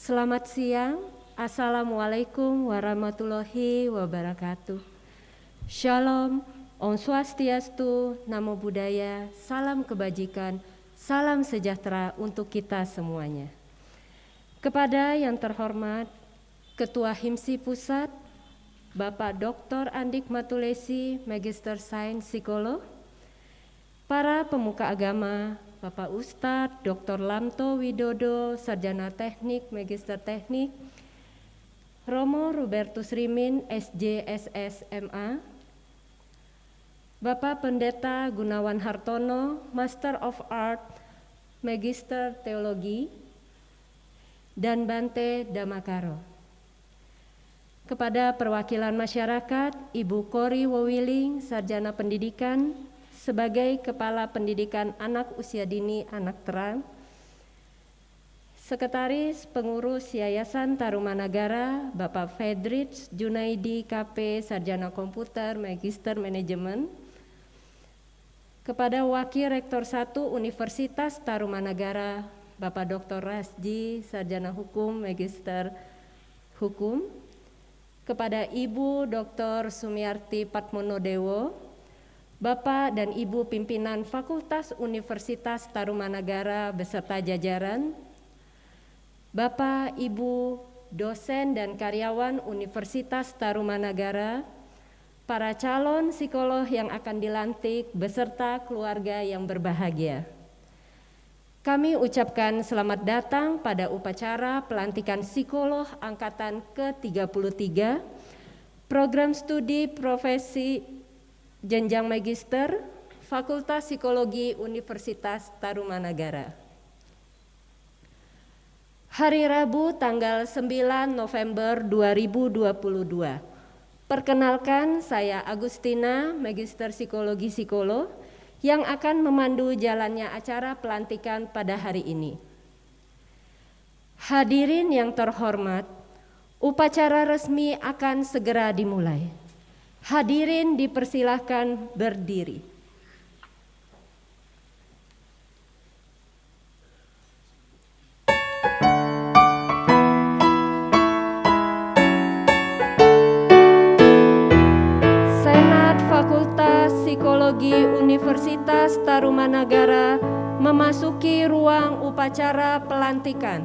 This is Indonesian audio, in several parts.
Selamat siang, Assalamualaikum warahmatullahi wabarakatuh. Shalom, Om Swastiastu, Namo Buddhaya, salam kebajikan, salam sejahtera untuk kita semuanya. Kepada yang terhormat Ketua HIMSI Pusat, Bapak Dr. Andik Matulesi, Magister Sains Psikolog, para pemuka agama, Bapak Ustadz Dr. Lamto Widodo, Sarjana Teknik, Magister Teknik, Romo Robertus Rimin, SJSS MA, Bapak Pendeta Gunawan Hartono, Master of Art, Magister Teologi, dan Bante Damakaro. Kepada perwakilan masyarakat, Ibu Kori Wowiling, Sarjana Pendidikan, sebagai Kepala Pendidikan Anak Usia Dini Anak Terang, Sekretaris Pengurus Yayasan Tarumanagara, Bapak Fedrich Junaidi KP, Sarjana Komputer, Magister Manajemen, kepada Wakil Rektor 1 Universitas Tarumanagara, Bapak Dr. Rasji, Sarjana Hukum, Magister Hukum, kepada Ibu Dr. Sumiarti Patmonodewo, Bapak dan Ibu pimpinan Fakultas Universitas Tarumanagara beserta jajaran, Bapak, Ibu, dosen dan karyawan Universitas Tarumanagara, para calon psikolog yang akan dilantik beserta keluarga yang berbahagia. Kami ucapkan selamat datang pada upacara pelantikan psikolog angkatan ke-33, program studi profesi jenjang magister, Fakultas Psikologi Universitas Tarumanagara. Hari Rabu tanggal 9 November 2022. Perkenalkan, saya Agustina, Magister Psikologi Psikolog, yang akan memandu jalannya acara pelantikan pada hari ini. Hadirin yang terhormat, upacara resmi akan segera dimulai. Hadirin dipersilahkan berdiri. Senat Fakultas Psikologi Universitas Tarumanagara memasuki ruang upacara pelantikan.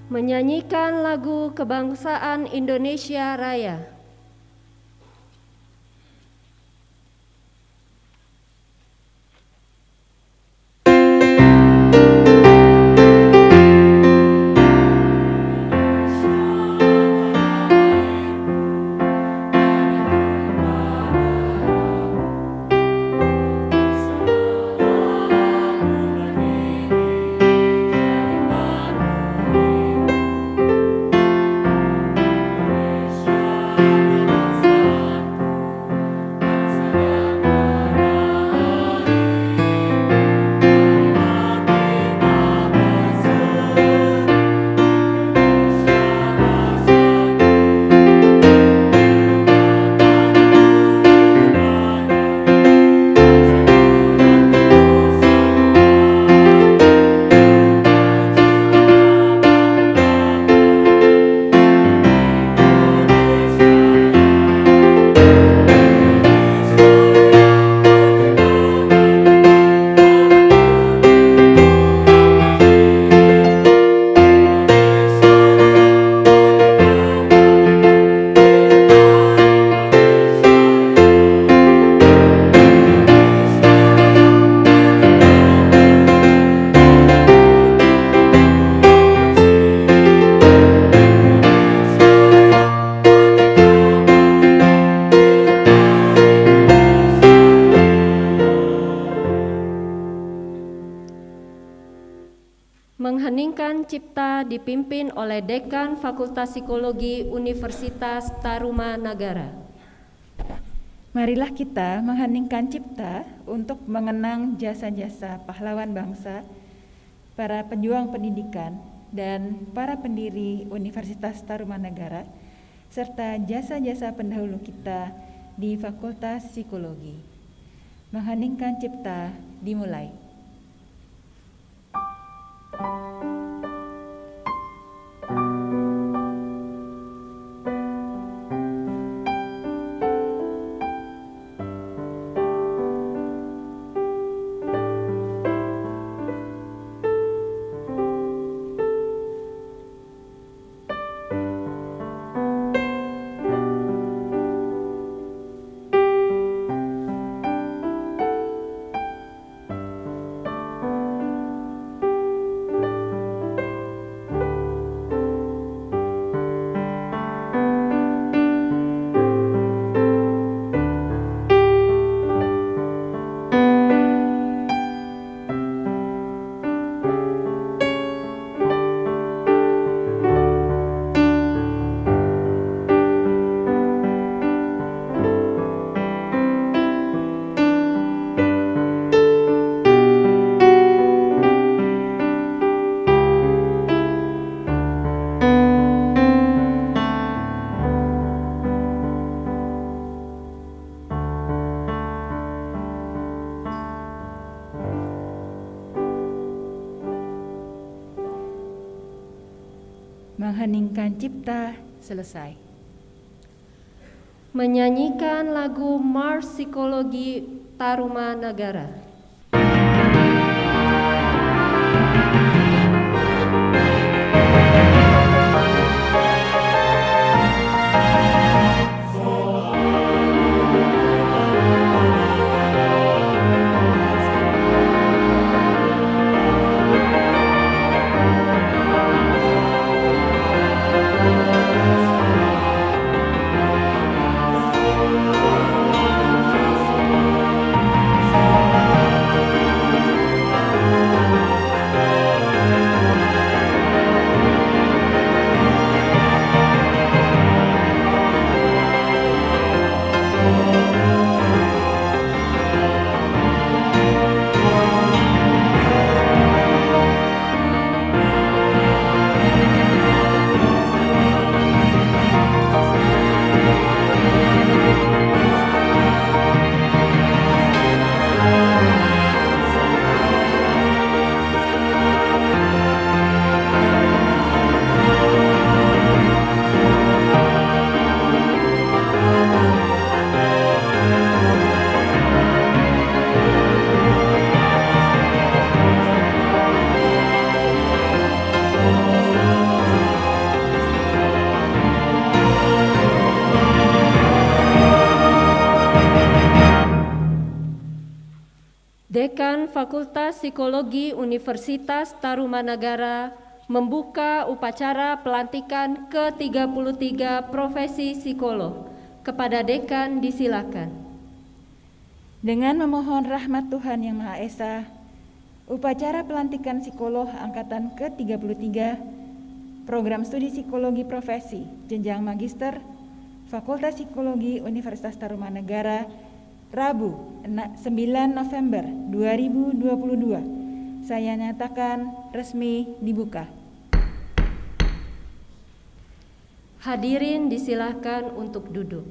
Menyanyikan lagu kebangsaan Indonesia Raya. Indonesia Mengheningkan Cipta dipimpin oleh Dekan Fakultas Psikologi Universitas Tarumanagara. Marilah kita mengheningkan cipta untuk mengenang jasa-jasa pahlawan bangsa, para pejuang pendidikan, dan para pendiri Universitas Tarumanagara, serta jasa-jasa pendahulu kita di Fakultas Psikologi. Mengheningkan cipta dimulai. Mengheningkan cipta selesai. Menyanyikan lagu Mars Psikologi Tarumanagara. Dekan Fakultas Psikologi Universitas Tarumanagara membuka upacara pelantikan ke-33 profesi psikolog. Kepada Dekan disilakan. Dengan memohon rahmat Tuhan Yang Maha Esa, upacara pelantikan psikolog angkatan ke-33 Program Studi Psikologi Profesi Jenjang Magister Fakultas Psikologi Universitas Tarumanagara Rabu 9 November 2022 saya nyatakan resmi dibuka. Hadirin disilahkan untuk duduk.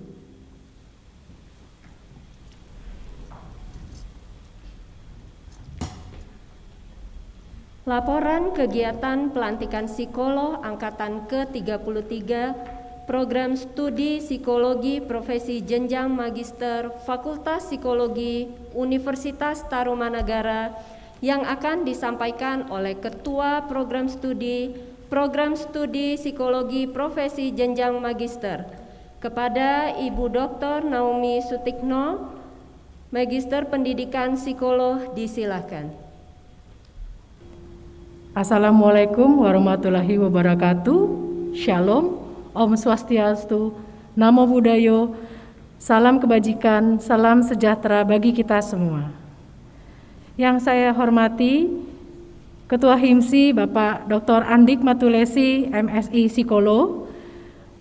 Laporan kegiatan pelantikan psikolog angkatan ke-33 Program Studi Psikologi Profesi Jenjang Magister Fakultas Psikologi Universitas Tarumanagara yang akan disampaikan oleh Ketua Program Studi Psikologi Profesi Jenjang Magister kepada Ibu Dr. Naomi Sutikno, Magister Pendidikan Psikolog, disilakan. Assalamualaikum warahmatullahi wabarakatuh. Shalom. Om Swastiastu, Namo Buddhaya, salam kebajikan, salam sejahtera bagi kita semua. Yang saya hormati Ketua HIMSI Bapak Dr. Andik Matulesi, MSI Psikolog,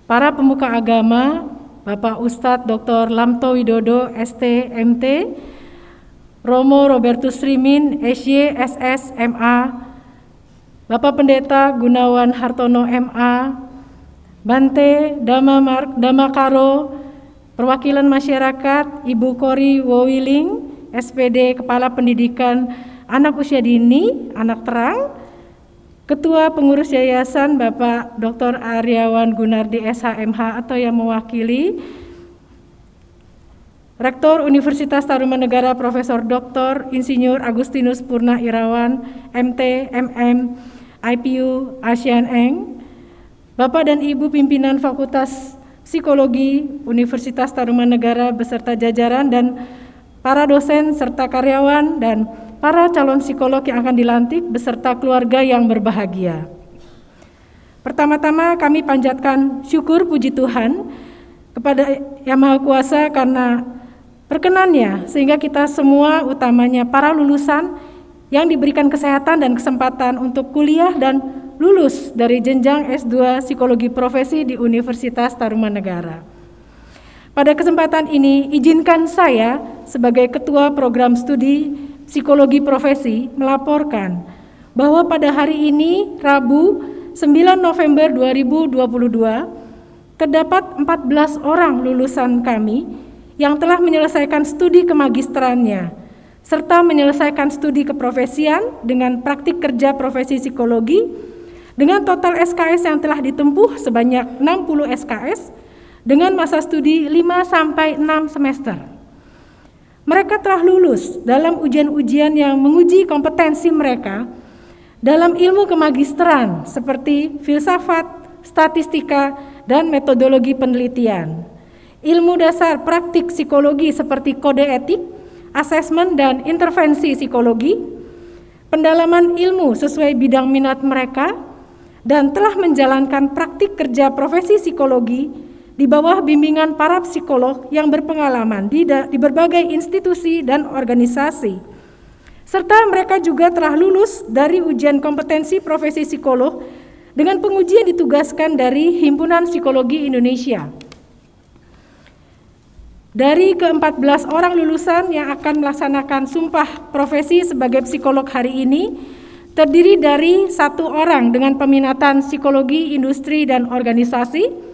para pemuka agama, Bapak Ustadz Dr. Lamto Widodo, ST, MT, Romo Robertus Rimin, SY, SS, MA, Bapak Pendeta Gunawan Hartono, MA, Bante Damakaro, perwakilan masyarakat, Ibu Kori Wowiling, SPD, Kepala Pendidikan Anak Usia Dini, Anak Terang, Ketua Pengurus Yayasan Bapak Dr. Aryawan Gunardi SHMH atau yang mewakili, Rektor Universitas Tarumanegara Profesor Dr. Insinyur Agustinus Purna Irawan, MT, MM, IPU, Asian Eng, Bapak dan Ibu pimpinan Fakultas Psikologi Universitas Tarumanegara beserta jajaran dan para dosen serta karyawan dan para calon psikolog yang akan dilantik beserta keluarga yang berbahagia. Pertama-tama kami panjatkan syukur puji Tuhan kepada Yang Maha Kuasa karena perkenannya sehingga kita semua, utamanya para lulusan yang diberikan kesehatan dan kesempatan untuk kuliah dan lulus dari jenjang S2 Psikologi Profesi di Universitas Tarumanegara. Pada kesempatan ini, izinkan saya sebagai Ketua Program Studi Psikologi Profesi melaporkan bahwa pada hari ini, Rabu 9 November 2022, terdapat 14 orang lulusan kami yang telah menyelesaikan studi kemagisterannya, serta menyelesaikan studi keprofesian dengan praktik kerja profesi psikologi, dengan total SKS yang telah ditempuh sebanyak 60 SKS, dengan masa studi 5-6 semester. Mereka telah lulus dalam ujian-ujian yang menguji kompetensi mereka dalam ilmu kemagisteran seperti filsafat, statistika, dan metodologi penelitian. Ilmu dasar praktik psikologi seperti kode etik, asesmen, dan intervensi psikologi, pendalaman ilmu sesuai bidang minat mereka, dan telah menjalankan praktik kerja profesi psikologi di bawah bimbingan para psikolog yang berpengalaman di berbagai institusi dan organisasi. Serta mereka juga telah lulus dari ujian kompetensi profesi psikolog dengan penguji yang ditugaskan dari Himpunan Psikologi Indonesia. Dari ke-14 orang lulusan yang akan melaksanakan sumpah profesi sebagai psikolog hari ini, terdiri dari 1 orang dengan peminatan psikologi industri dan organisasi,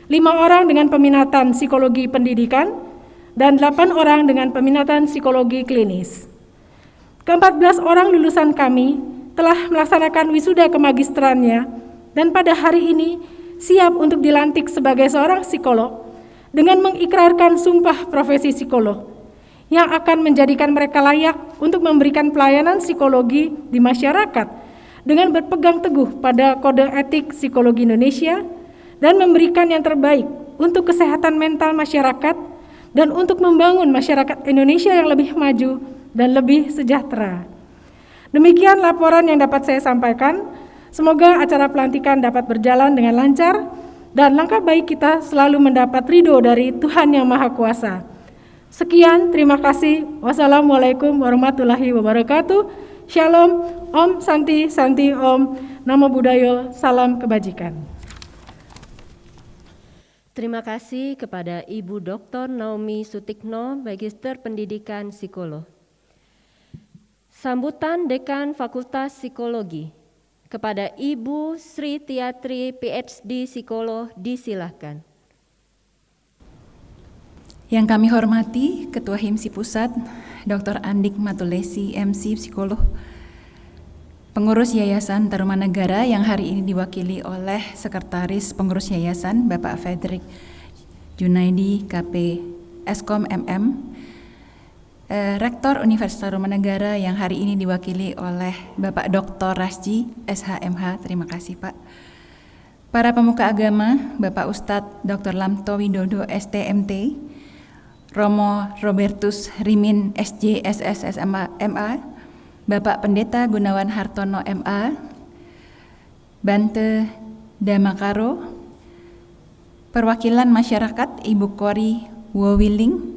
5 orang dengan peminatan psikologi pendidikan, dan 8 orang dengan peminatan psikologi klinis. Ke-14 orang lulusan kami telah melaksanakan wisuda kemagisterannya dan pada hari ini siap untuk dilantik sebagai seorang psikolog dengan mengikrarkan sumpah profesi psikolog yang akan menjadikan mereka layak untuk memberikan pelayanan psikologi di masyarakat dengan berpegang teguh pada kode etik psikologi Indonesia dan memberikan yang terbaik untuk kesehatan mental masyarakat dan untuk membangun masyarakat Indonesia yang lebih maju dan lebih sejahtera. Demikian laporan yang dapat saya sampaikan. Semoga acara pelantikan dapat berjalan dengan lancar dan langkah baik kita selalu mendapat ridho dari Tuhan Yang Maha Kuasa. Sekian, terima kasih. Wassalamualaikum warahmatullahi wabarakatuh. Shalom, Om Santi Santi Om, Namo Buddhaya, salam kebajikan. Terima kasih kepada Ibu Dr. Naomi Sutikno, Magister Pendidikan Psikolog. Sambutan Dekan Fakultas Psikologi kepada Ibu Sri Tiatri, PhD Psikolog, disilahkan. Yang kami hormati Ketua HIMSI Pusat, Dr. Andik Matulesi, MC Psikolog, Pengurus Yayasan Tarumanegara yang hari ini diwakili oleh Sekretaris Pengurus Yayasan Bapak Frederick Junaidi, KP Eskom MM, Rektor Universitas Tarumanegara yang hari ini diwakili oleh Bapak Dr. Rasji, SHMH, terima kasih Pak. Para pemuka agama, Bapak Ustadz Dr. Lamto Widodo, STMT, Romo Robertus Rimin, SJ, SS, MA, Bapak Pendeta Gunawan Hartono, MA, Bante Damakaro, perwakilan masyarakat Ibu Kori Wowiling,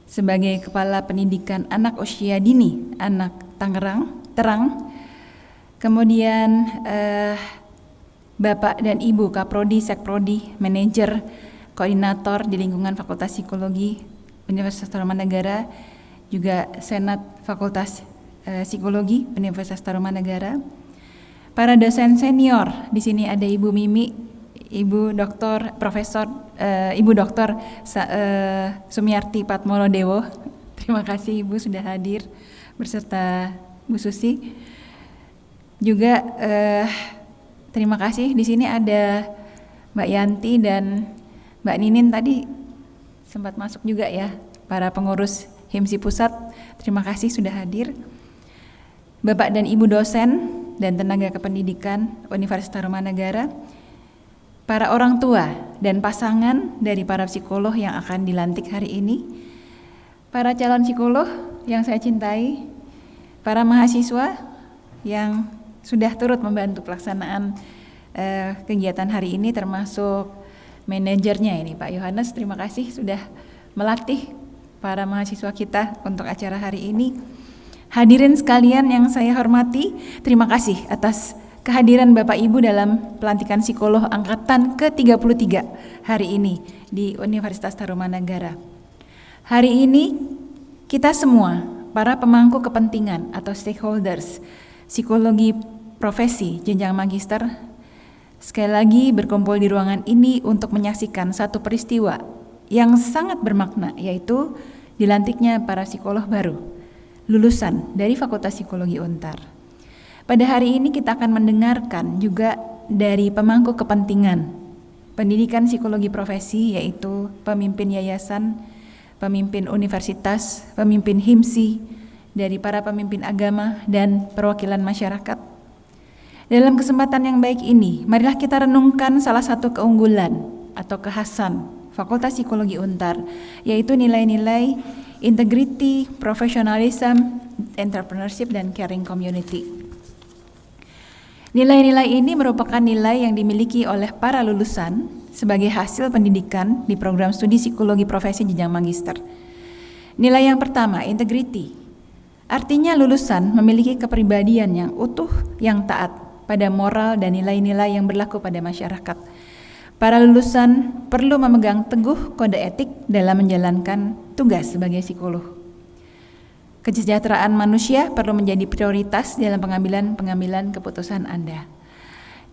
sebagai Kepala Pendidikan Anak Usia Dini, Anak Terang, Kemudian Bapak dan Ibu Kaprodi, Sekprodi, Manajer, Koordinator di lingkungan Fakultas Psikologi Universitas Tarumanagara, juga Senat Fakultas Psikologi Universitas Tarumanagara. Para dosen senior, di sini ada Ibu Mimi, Ibu Dr. Profesor Ibu Dr. Sumiarti Patmolodewo. Terima kasih Ibu sudah hadir beserta Bu Susi. Juga terima kasih, di sini ada Mbak Yanti dan Mbak Ninin tadi sempat masuk juga ya, para pengurus HIMSI Pusat, terima kasih sudah hadir. Bapak dan Ibu dosen dan tenaga kependidikan Universitas Tarumanagara, para orang tua dan pasangan dari para psikolog yang akan dilantik hari ini, para calon psikolog yang saya cintai, para mahasiswa yang sudah turut membantu pelaksanaan kegiatan hari ini, termasuk manajernya ini Pak Yohanes, terima kasih sudah melatih para mahasiswa kita untuk acara hari ini. Hadirin sekalian yang saya hormati, terima kasih atas kehadiran Bapak Ibu dalam pelantikan psikolog angkatan ke-33 hari ini di Universitas Tarumanagara. Hari ini kita semua, para pemangku kepentingan atau stakeholders psikologi profesi jenjang magister, sekali lagi berkumpul di ruangan ini untuk menyaksikan satu peristiwa yang sangat bermakna, yaitu dilantiknya para psikolog baru lulusan dari Fakultas Psikologi Untar. Pada hari ini kita akan mendengarkan juga dari pemangku kepentingan pendidikan psikologi profesi, yaitu pemimpin yayasan, pemimpin universitas, pemimpin HIMSI, dari para pemimpin agama dan perwakilan masyarakat. Dalam kesempatan yang baik ini, marilah kita renungkan salah satu keunggulan atau kekhasan Fakultas Psikologi Untar, yaitu nilai-nilai integrity, professionalism, entrepreneurship, dan caring community. Nilai-nilai ini merupakan nilai yang dimiliki oleh para lulusan sebagai hasil pendidikan di program studi psikologi profesi jenjang magister. Nilai yang pertama, integrity. Artinya lulusan memiliki kepribadian yang utuh, yang taat pada moral dan nilai-nilai yang berlaku pada masyarakat. Para lulusan perlu memegang teguh kode etik dalam menjalankan tugas sebagai psikolog. Kesejahteraan manusia perlu menjadi prioritas dalam pengambilan keputusan Anda.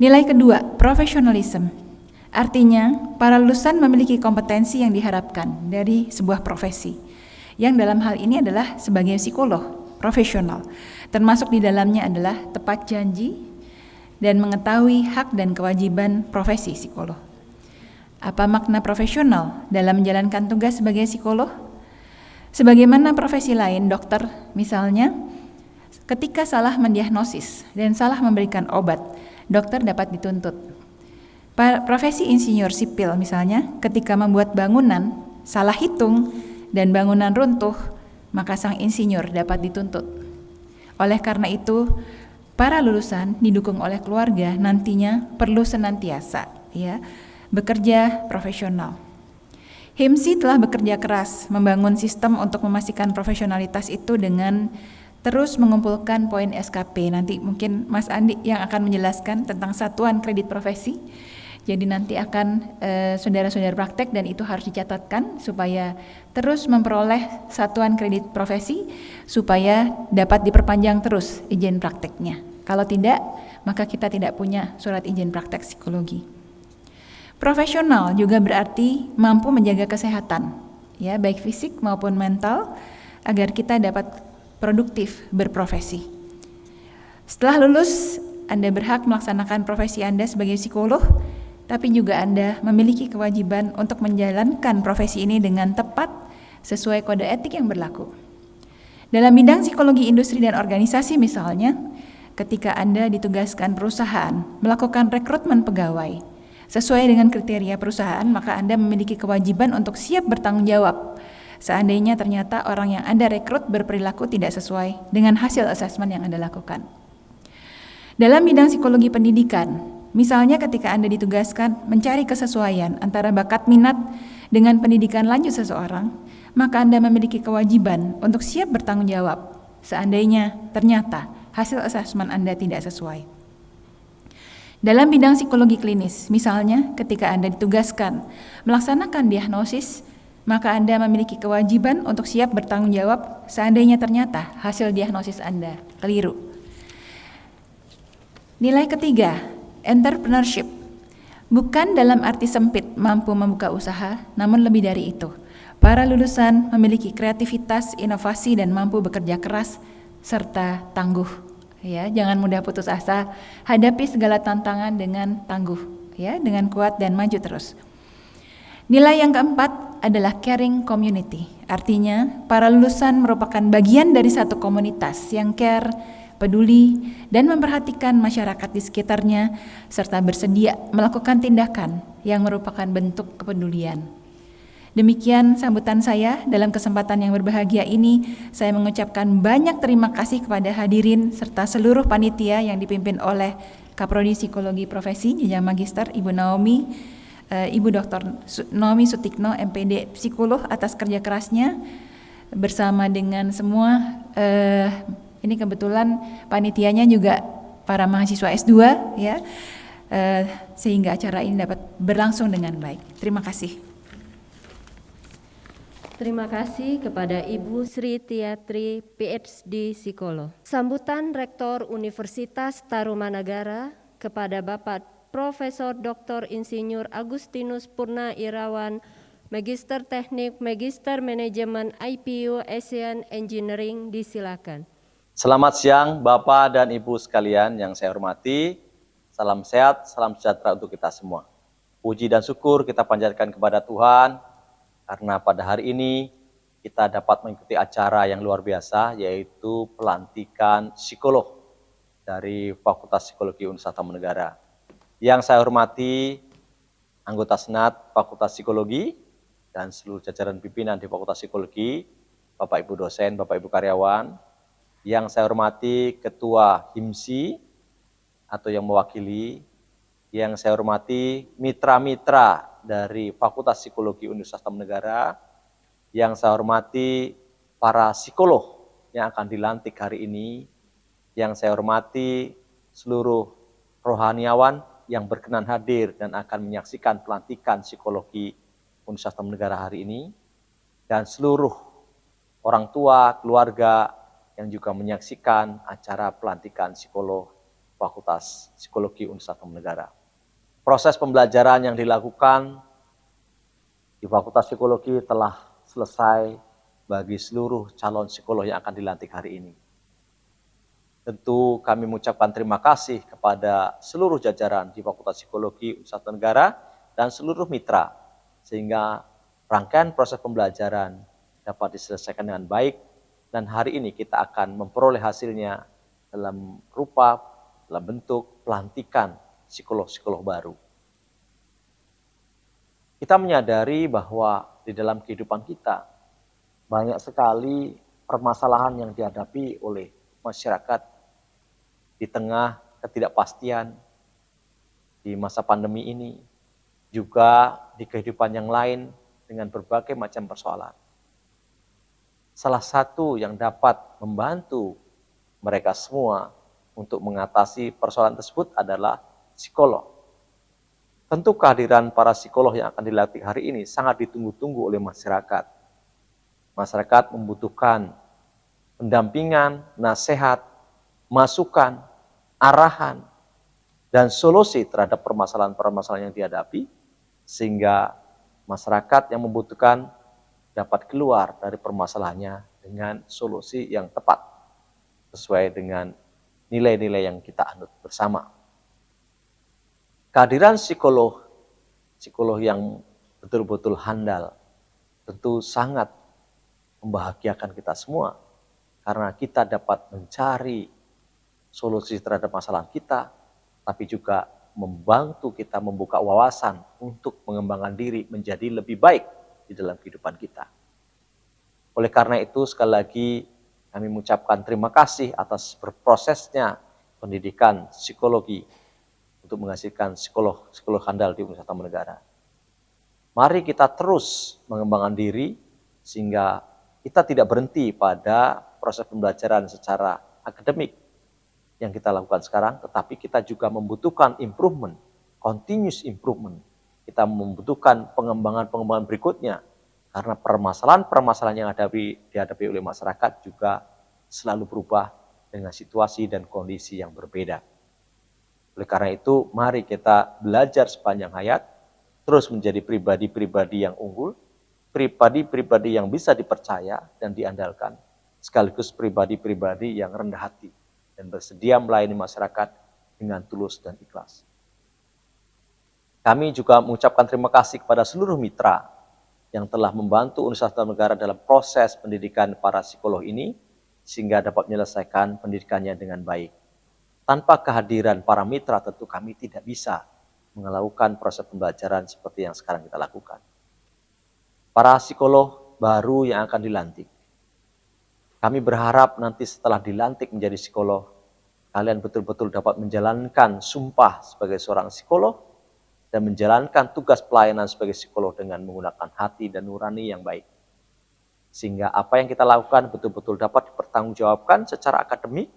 Nilai kedua, professionalism. Artinya, para lulusan memiliki kompetensi yang diharapkan dari sebuah profesi, yang dalam hal ini adalah sebagai psikolog profesional. Termasuk di dalamnya adalah tepat janji dan mengetahui hak dan kewajiban profesi psikolog. Apa makna profesional dalam menjalankan tugas sebagai psikolog? Sebagaimana profesi lain, dokter misalnya, ketika salah mendiagnosis dan salah memberikan obat, dokter dapat dituntut. Profesi insinyur sipil misalnya, ketika membuat bangunan, salah hitung dan bangunan runtuh, maka sang insinyur dapat dituntut. Oleh karena itu, para lulusan didukung oleh keluarga nantinya perlu senantiasa bekerja profesional. HIMSI telah bekerja keras membangun sistem untuk memastikan profesionalitas itu dengan terus mengumpulkan poin SKP. Nanti mungkin Mas Andi yang akan menjelaskan tentang satuan kredit profesi. Jadi nanti akan saudara-saudara praktek, dan itu harus dicatatkan supaya terus memperoleh satuan kredit profesi supaya dapat diperpanjang terus izin prakteknya. Kalau tidak, maka kita tidak punya surat izin praktek psikologi. Profesional juga berarti mampu menjaga kesehatan, baik fisik maupun mental, agar kita dapat produktif berprofesi. Setelah lulus, Anda berhak melaksanakan profesi Anda sebagai psikolog, tapi juga Anda memiliki kewajiban untuk menjalankan profesi ini dengan tepat sesuai kode etik yang berlaku. Dalam bidang psikologi industri dan organisasi misalnya, ketika Anda ditugaskan perusahaan melakukan rekrutmen pegawai sesuai dengan kriteria perusahaan, maka Anda memiliki kewajiban untuk siap bertanggung jawab seandainya ternyata orang yang Anda rekrut berperilaku tidak sesuai dengan hasil asesmen yang Anda lakukan. Dalam bidang psikologi pendidikan, misalnya ketika Anda ditugaskan mencari kesesuaian antara bakat minat dengan pendidikan lanjut seseorang, maka Anda memiliki kewajiban untuk siap bertanggung jawab seandainya ternyata hasil asesmen Anda tidak sesuai. Dalam bidang psikologi klinis, misalnya ketika Anda ditugaskan melaksanakan diagnosis, maka Anda memiliki kewajiban untuk siap bertanggung jawab seandainya ternyata hasil diagnosis Anda keliru. Nilai ketiga, entrepreneurship. Bukan dalam arti sempit mampu membuka usaha, namun lebih dari itu. Para lulusan memiliki kreativitas, inovasi, dan mampu bekerja keras serta tangguh. Ya, jangan mudah putus asa. Hadapi segala tantangan dengan tangguh, ya, dengan kuat dan maju terus. Nilai yang keempat adalah caring community. Artinya, para lulusan merupakan bagian dari satu komunitas yang care, peduli, dan memperhatikan masyarakat di sekitarnya, serta bersedia melakukan tindakan yang merupakan bentuk kepedulian. Demikian sambutan saya dalam kesempatan yang berbahagia ini. Saya mengucapkan banyak terima kasih kepada hadirin serta seluruh panitia yang dipimpin oleh Kaprodi Psikologi Profesi Jenjang Magister Ibu Naomi, Ibu Dr. Naomi Sutikno, MPD Psikolog, atas kerja kerasnya bersama dengan semua. Ini kebetulan panitianya juga para mahasiswa S2, ya, sehingga acara ini dapat berlangsung dengan baik. Terima kasih. Terima kasih kepada Ibu Sri Tiatri, PhD Psikolog. Sambutan Rektor Universitas Tarumanagara kepada Bapak Profesor Dr. Insinyur Agustinus Purna Irawan, Magister Teknik, Magister Manajemen IPU Asian Engineering, disilakan. Selamat siang Bapak dan Ibu sekalian yang saya hormati. Salam sehat, salam sejahtera untuk kita semua. Puji dan syukur kita panjatkan kepada Tuhan karena pada hari ini kita dapat mengikuti acara yang luar biasa, yaitu pelantikan psikolog dari Fakultas Psikologi Universitas Tarumanagara. Yang saya hormati anggota Senat Fakultas Psikologi dan seluruh jajaran pimpinan di Fakultas Psikologi, Bapak Ibu dosen, Bapak Ibu karyawan. Yang saya hormati Ketua HIMSI atau yang mewakili, yang saya hormati mitra-mitra dari Fakultas Psikologi Universitas Tarumanagara, yang saya hormati para psikolog yang akan dilantik hari ini, yang saya hormati seluruh rohaniawan yang berkenan hadir dan akan menyaksikan pelantikan psikologi Universitas Tarumanagara hari ini, dan seluruh orang tua, keluarga yang juga menyaksikan acara pelantikan psikolog Fakultas Psikologi Universitas Tarumanagara. Proses pembelajaran yang dilakukan di Fakultas Psikologi telah selesai bagi seluruh calon psikolog yang akan dilantik hari ini. Tentu kami mengucapkan terima kasih kepada seluruh jajaran di Fakultas Psikologi Universitas Tarumanagara dan seluruh mitra, sehingga rangkaian proses pembelajaran dapat diselesaikan dengan baik. Dan hari ini kita akan memperoleh hasilnya dalam bentuk pelantikan psikolog-psikolog baru. Kita menyadari bahwa di dalam kehidupan kita banyak sekali permasalahan yang dihadapi oleh masyarakat di tengah ketidakpastian di masa pandemi ini, juga di kehidupan yang lain dengan berbagai macam persoalan. Salah satu yang dapat membantu mereka semua untuk mengatasi persoalan tersebut adalah psikolog. Tentu kehadiran para psikolog yang akan dilatih hari ini sangat ditunggu-tunggu oleh masyarakat. Masyarakat membutuhkan pendampingan, nasihat, masukan, arahan, dan solusi terhadap permasalahan-permasalahan yang dihadapi, sehingga masyarakat yang membutuhkan dapat keluar dari permasalahannya dengan solusi yang tepat, sesuai dengan nilai-nilai yang kita anut bersama. Kehadiran psikolog yang betul-betul handal, tentu sangat membahagiakan kita semua, karena kita dapat mencari solusi terhadap masalah kita, tapi juga membantu kita membuka wawasan untuk mengembangkan diri menjadi lebih baik di dalam kehidupan kita. Oleh karena itu, sekali lagi kami mengucapkan terima kasih atas berprosesnya pendidikan psikologi untuk menghasilkan psikolog handal di Universitas Tarumanagara. Mari kita terus mengembangkan diri sehingga kita tidak berhenti pada proses pembelajaran secara akademik, yang kita lakukan sekarang, tetapi kita juga membutuhkan improvement, continuous improvement. Kita membutuhkan pengembangan-pengembangan berikutnya, karena permasalahan-permasalahan yang dihadapi oleh masyarakat juga selalu berubah dengan situasi dan kondisi yang berbeda. Oleh karena itu, mari kita belajar sepanjang hayat, terus menjadi pribadi-pribadi yang unggul, pribadi-pribadi yang bisa dipercaya dan diandalkan, sekaligus pribadi-pribadi yang rendah hati dan bersedia melayani masyarakat dengan tulus dan ikhlas. Kami juga mengucapkan terima kasih kepada seluruh mitra yang telah membantu Universitas Taruman Negara dalam proses pendidikan para psikolog ini, sehingga dapat menyelesaikan pendidikannya dengan baik. Tanpa kehadiran para mitra tentu kami tidak bisa melakukan proses pembelajaran seperti yang sekarang kita lakukan. Para psikolog baru yang akan dilantik, kami berharap nanti setelah dilantik menjadi psikolog, kalian betul-betul dapat menjalankan sumpah sebagai seorang psikolog dan menjalankan tugas pelayanan sebagai psikolog dengan menggunakan hati dan nurani yang baik. Sehingga apa yang kita lakukan betul-betul dapat dipertanggungjawabkan secara akademik,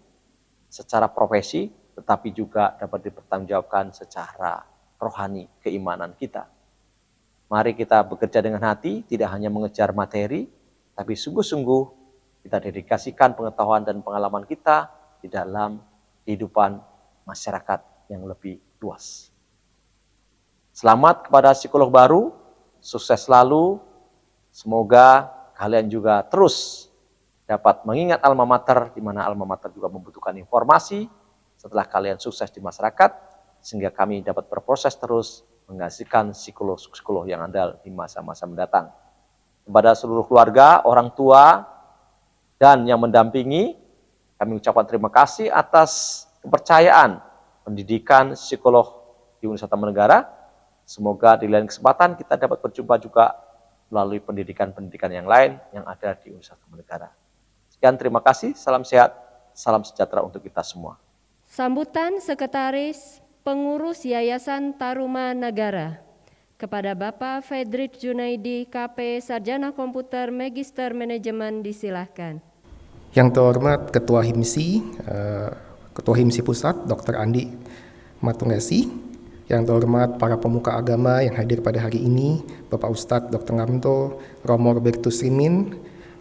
secara profesi, tetapi juga dapat dipertanggungjawabkan secara rohani, keimanan kita. Mari kita bekerja dengan hati, tidak hanya mengejar materi, tapi sungguh-sungguh kita dedikasikan pengetahuan dan pengalaman kita di dalam kehidupan masyarakat yang lebih luas. Selamat kepada psikolog baru, sukses selalu, semoga kalian juga terus dapat mengingat alma mater, di mana alma mater juga membutuhkan informasi setelah kalian sukses di masyarakat, sehingga kami dapat berproses terus menghasilkan psikolog-psikolog yang andal di masa-masa mendatang. Kepada seluruh keluarga, orang tua, dan yang mendampingi, kami ucapkan terima kasih atas kepercayaan pendidikan psikolog di Universitas Taruman Negara. Semoga di lain kesempatan kita dapat berjumpa juga melalui pendidikan-pendidikan yang lain yang ada di Universitas Taruman Negara. Sekian, terima kasih, salam sehat, salam sejahtera untuk kita semua. Sambutan Sekretaris Pengurus Yayasan Taruman Negara kepada Bapak Fedrik Junaidi, KP, Sarjana Komputer, Magister Manajemen, disilahkan. Yang terhormat Ketua HIMSI, Ketua HIMSI Pusat, Dr. Andik Matulesi. Yang terhormat para pemuka agama yang hadir pada hari ini, Bapak Ustadz Dr. Ngamto Romo Robertus Rimin,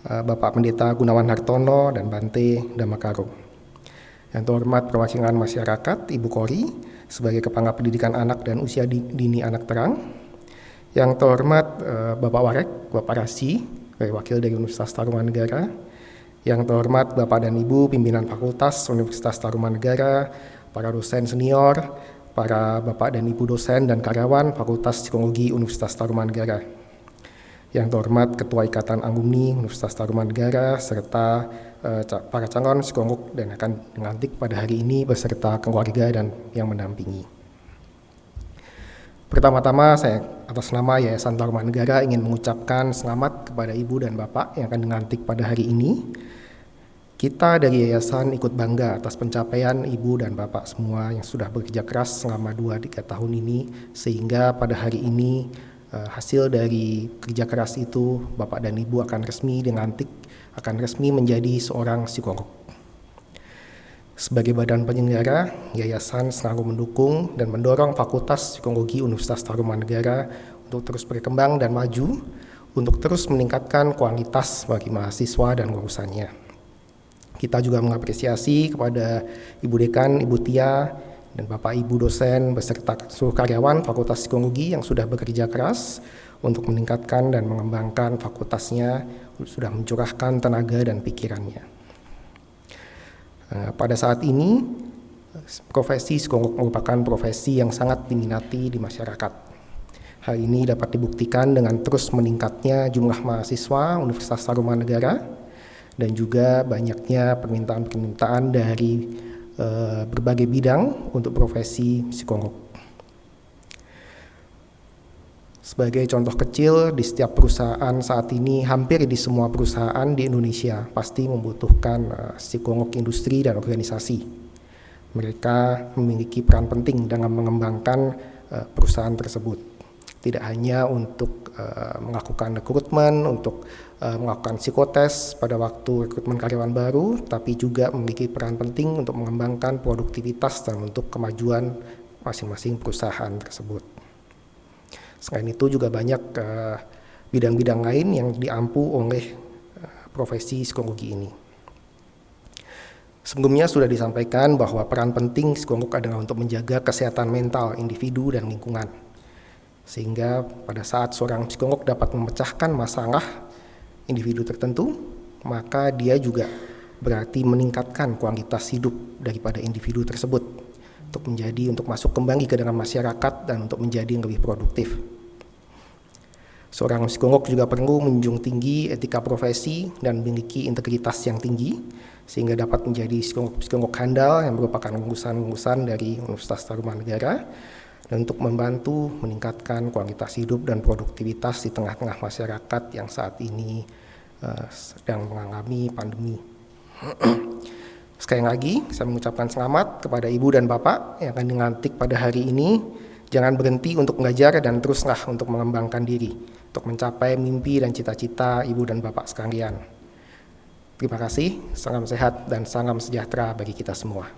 Bapak Pendeta Gunawan Hartono, dan Bante Damakaro. Yang terhormat perwakilan masyarakat, Ibu Kori, sebagai Kepala Pendidikan Anak dan Usia Dini Anak Terang. Yang terhormat Bapak Warek, Bapak Rasi, sebagai wakil dari Universitas Taruman Negara. Yang terhormat Bapak dan Ibu pimpinan Fakultas Universitas Taruman Negara, para dosen senior, para Bapak dan Ibu dosen dan karyawan Fakultas Psikologi Universitas Taruman Negara. Yang terhormat Ketua Ikatan Alumni Universitas Taruman Negara, serta para calon psikolog dan akan dilantik pada hari ini beserta keluarga dan yang mendampingi. Pertama-tama saya atas nama Yayasan Taruman Negara ingin mengucapkan selamat kepada Ibu dan Bapak yang akan dilantik pada hari ini. Kita dari Yayasan ikut bangga atas pencapaian Ibu dan Bapak semua yang sudah bekerja keras selama 2-3 tahun ini, sehingga pada hari ini hasil dari kerja keras itu Bapak dan Ibu akan resmi dilantik, akan resmi menjadi seorang psikolog. Sebagai badan penyelenggara, Yayasan selalu mendukung dan mendorong Fakultas Psikologi Universitas Taruman Negara untuk terus berkembang dan maju, untuk terus meningkatkan kualitas bagi mahasiswa dan lulusannya. Kita juga mengapresiasi kepada Ibu Dekan, Ibu Tia, dan Bapak Ibu dosen beserta seluruh karyawan Fakultas Psikologi yang sudah bekerja keras untuk meningkatkan dan mengembangkan fakultasnya, sudah mencurahkan tenaga dan pikirannya. Pada saat ini, profesi psikolog merupakan profesi yang sangat diminati di masyarakat. Hal ini dapat dibuktikan dengan terus meningkatnya jumlah mahasiswa Universitas Taruman Negara dan juga banyaknya permintaan-permintaan dari berbagai bidang untuk profesi psikolog. Sebagai contoh kecil, di setiap perusahaan saat ini, hampir di semua perusahaan di Indonesia pasti membutuhkan psikolog industri dan organisasi. Mereka memiliki peran penting dalam mengembangkan perusahaan tersebut. tidak hanya untuk melakukan rekrutmen, untuk melakukan psikotes pada waktu rekrutmen karyawan baru, tapi juga memiliki peran penting untuk mengembangkan produktivitas dan untuk kemajuan masing-masing perusahaan tersebut. Selain itu juga banyak bidang-bidang lain yang diampu oleh profesi psikologi ini. Sebelumnya sudah disampaikan bahwa peran penting psikolog adalah untuk menjaga kesehatan mental individu dan lingkungan. Sehingga pada saat seorang psikolog dapat memecahkan masalah individu tertentu, maka dia juga berarti meningkatkan kualitas hidup daripada individu tersebut untuk masuk kembali ke dalam masyarakat dan untuk menjadi yang lebih produktif. Seorang psikolog juga perlu menjunjung tinggi etika profesi dan memiliki integritas yang tinggi, sehingga dapat menjadi psikolog handal yang merupakan lulusan-lulusan dari Universitas Tarumanegara, dan untuk membantu meningkatkan kualitas hidup dan produktivitas di tengah-tengah masyarakat yang saat ini sedang mengalami pandemi. Sekali lagi, saya mengucapkan selamat kepada Ibu dan Bapak yang akan dilantik pada hari ini. Jangan berhenti untuk belajar dan teruslah untuk mengembangkan diri, untuk mencapai mimpi dan cita-cita Ibu dan Bapak sekalian. Terima kasih, salam sehat dan salam sejahtera bagi kita semua.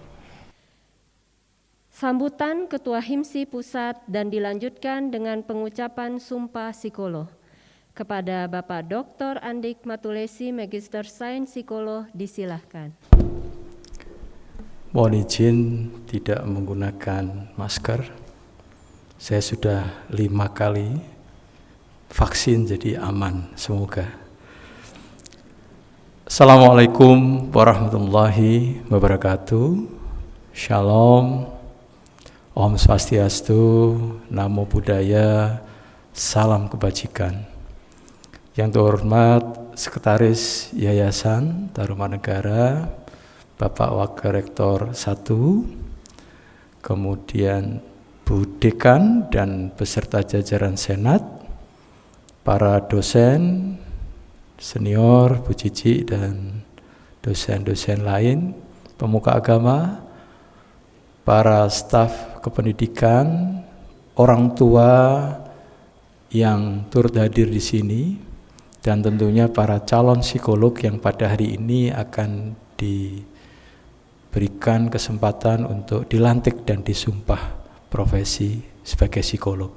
Sambutan Ketua HIMSI Pusat dan dilanjutkan dengan pengucapan Sumpah Psikolog. Kepada Bapak Dr. Andik Matulesi, Magister Sains Psikolog, disilahkan. Mohon izin tidak menggunakan masker. Saya sudah 5 kali vaksin, jadi aman, semoga. Assalamualaikum warahmatullahi wabarakatuh. Shalom, Om Swastiastu, Namo Buddhaya, salam kebajikan. Yang terhormat Sekretaris Yayasan Tarumanegara, Bapak Wakil Rektor 1, kemudian Bu Dekan dan beserta jajaran Senat, para dosen, senior, Bu Cici dan dosen-dosen lain, pemuka agama, para staf kependidikan, orang tua yang turut hadir di sini, dan tentunya para calon psikolog yang pada hari ini akan diberikan kesempatan untuk dilantik dan disumpah profesi sebagai psikolog.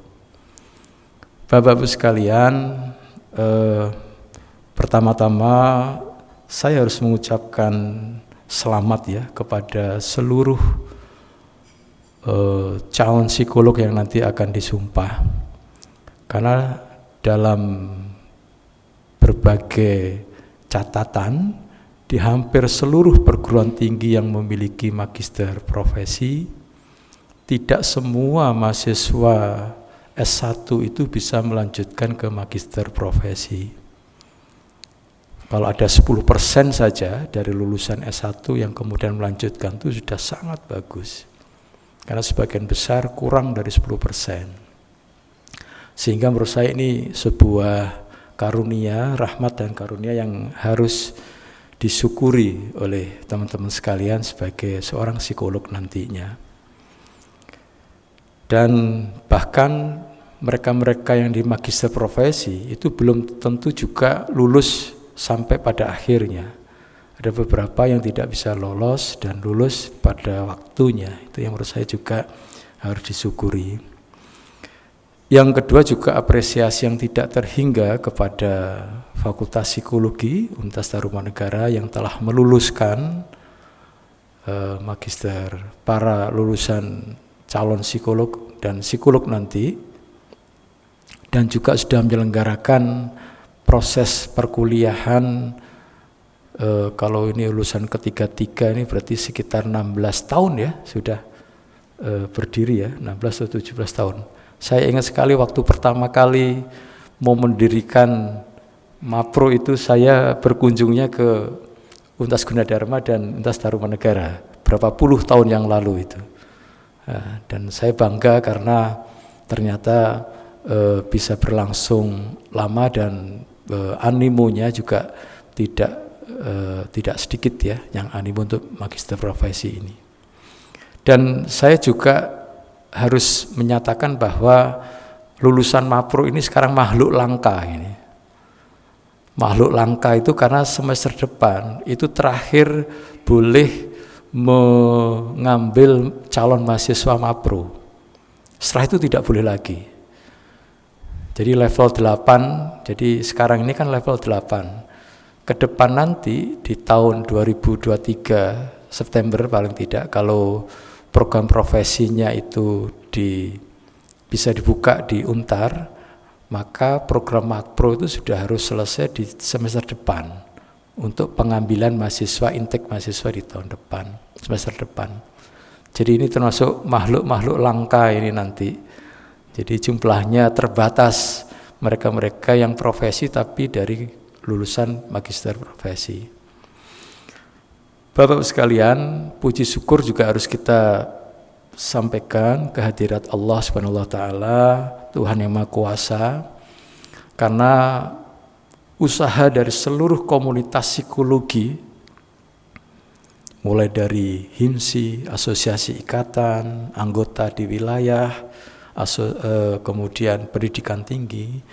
Bapak-Ibu sekalian, pertama-tama saya harus mengucapkan selamat ya kepada seluruh calon psikolog yang nanti akan disumpah. Karena dalam berbagai catatan di hampir seluruh perguruan tinggi yang memiliki magister profesi, tidak semua mahasiswa S1 itu bisa melanjutkan ke magister profesi. Kalau ada 10% saja dari lulusan S1 yang kemudian melanjutkan itu sudah sangat bagus. Karena sebagian besar kurang dari 10%. Sehingga menurut saya ini sebuah karunia, rahmat dan karunia yang harus disyukuri oleh teman-teman sekalian sebagai seorang psikolog nantinya. Dan bahkan mereka-mereka yang di magister profesi itu belum tentu juga lulus sampai pada akhirnya. Ada beberapa yang tidak bisa lolos dan lulus pada waktunya. Itu yang menurut saya juga harus disyukuri. Yang kedua juga apresiasi yang tidak terhingga kepada Fakultas Psikologi Universitas Tarumanegara yang telah meluluskan magister para lulusan calon psikolog dan psikolog nanti, dan juga sudah menyelenggarakan proses perkuliahan. Kalau ini lulusan ketiga-tiga ini berarti sekitar 16 tahun ya sudah berdiri ya, 16 atau 17 tahun. Saya ingat sekali waktu pertama kali mau mendirikan Mapro itu saya berkunjungnya ke Universitas Gunadarma dan Universitas Tarumanegara berapa puluh tahun yang lalu itu. Dan saya bangga karena ternyata bisa berlangsung lama dan animonya juga tidak sedikit ya yang animo untuk magister profesi ini. Dan saya juga harus menyatakan bahwa lulusan Mapro ini sekarang makhluk langka ini. Makhluk langka itu karena semester depan itu terakhir boleh mengambil calon mahasiswa Mapro. Setelah itu tidak boleh lagi. Jadi level 8, jadi sekarang ini kan level 8. Ke depan nanti di tahun 2023 September paling tidak, kalau program profesinya itu bisa dibuka di Untar, maka program Makpro itu sudah harus selesai di semester depan untuk pengambilan mahasiswa, intake mahasiswa di tahun depan, semester depan. Jadi ini termasuk makhluk-makhluk langka ini nanti. Jadi jumlahnya terbatas, mereka-mereka yang profesi tapi dari lulusan magister profesi. Bapak-Ibu sekalian, puji syukur juga harus kita sampaikan kehadirat Allah Subhanahu wa taala, Tuhan yang Maha Kuasa, karena usaha dari seluruh komunitas psikologi, mulai dari HIMSI, asosiasi ikatan, anggota di wilayah, kemudian pendidikan tinggi,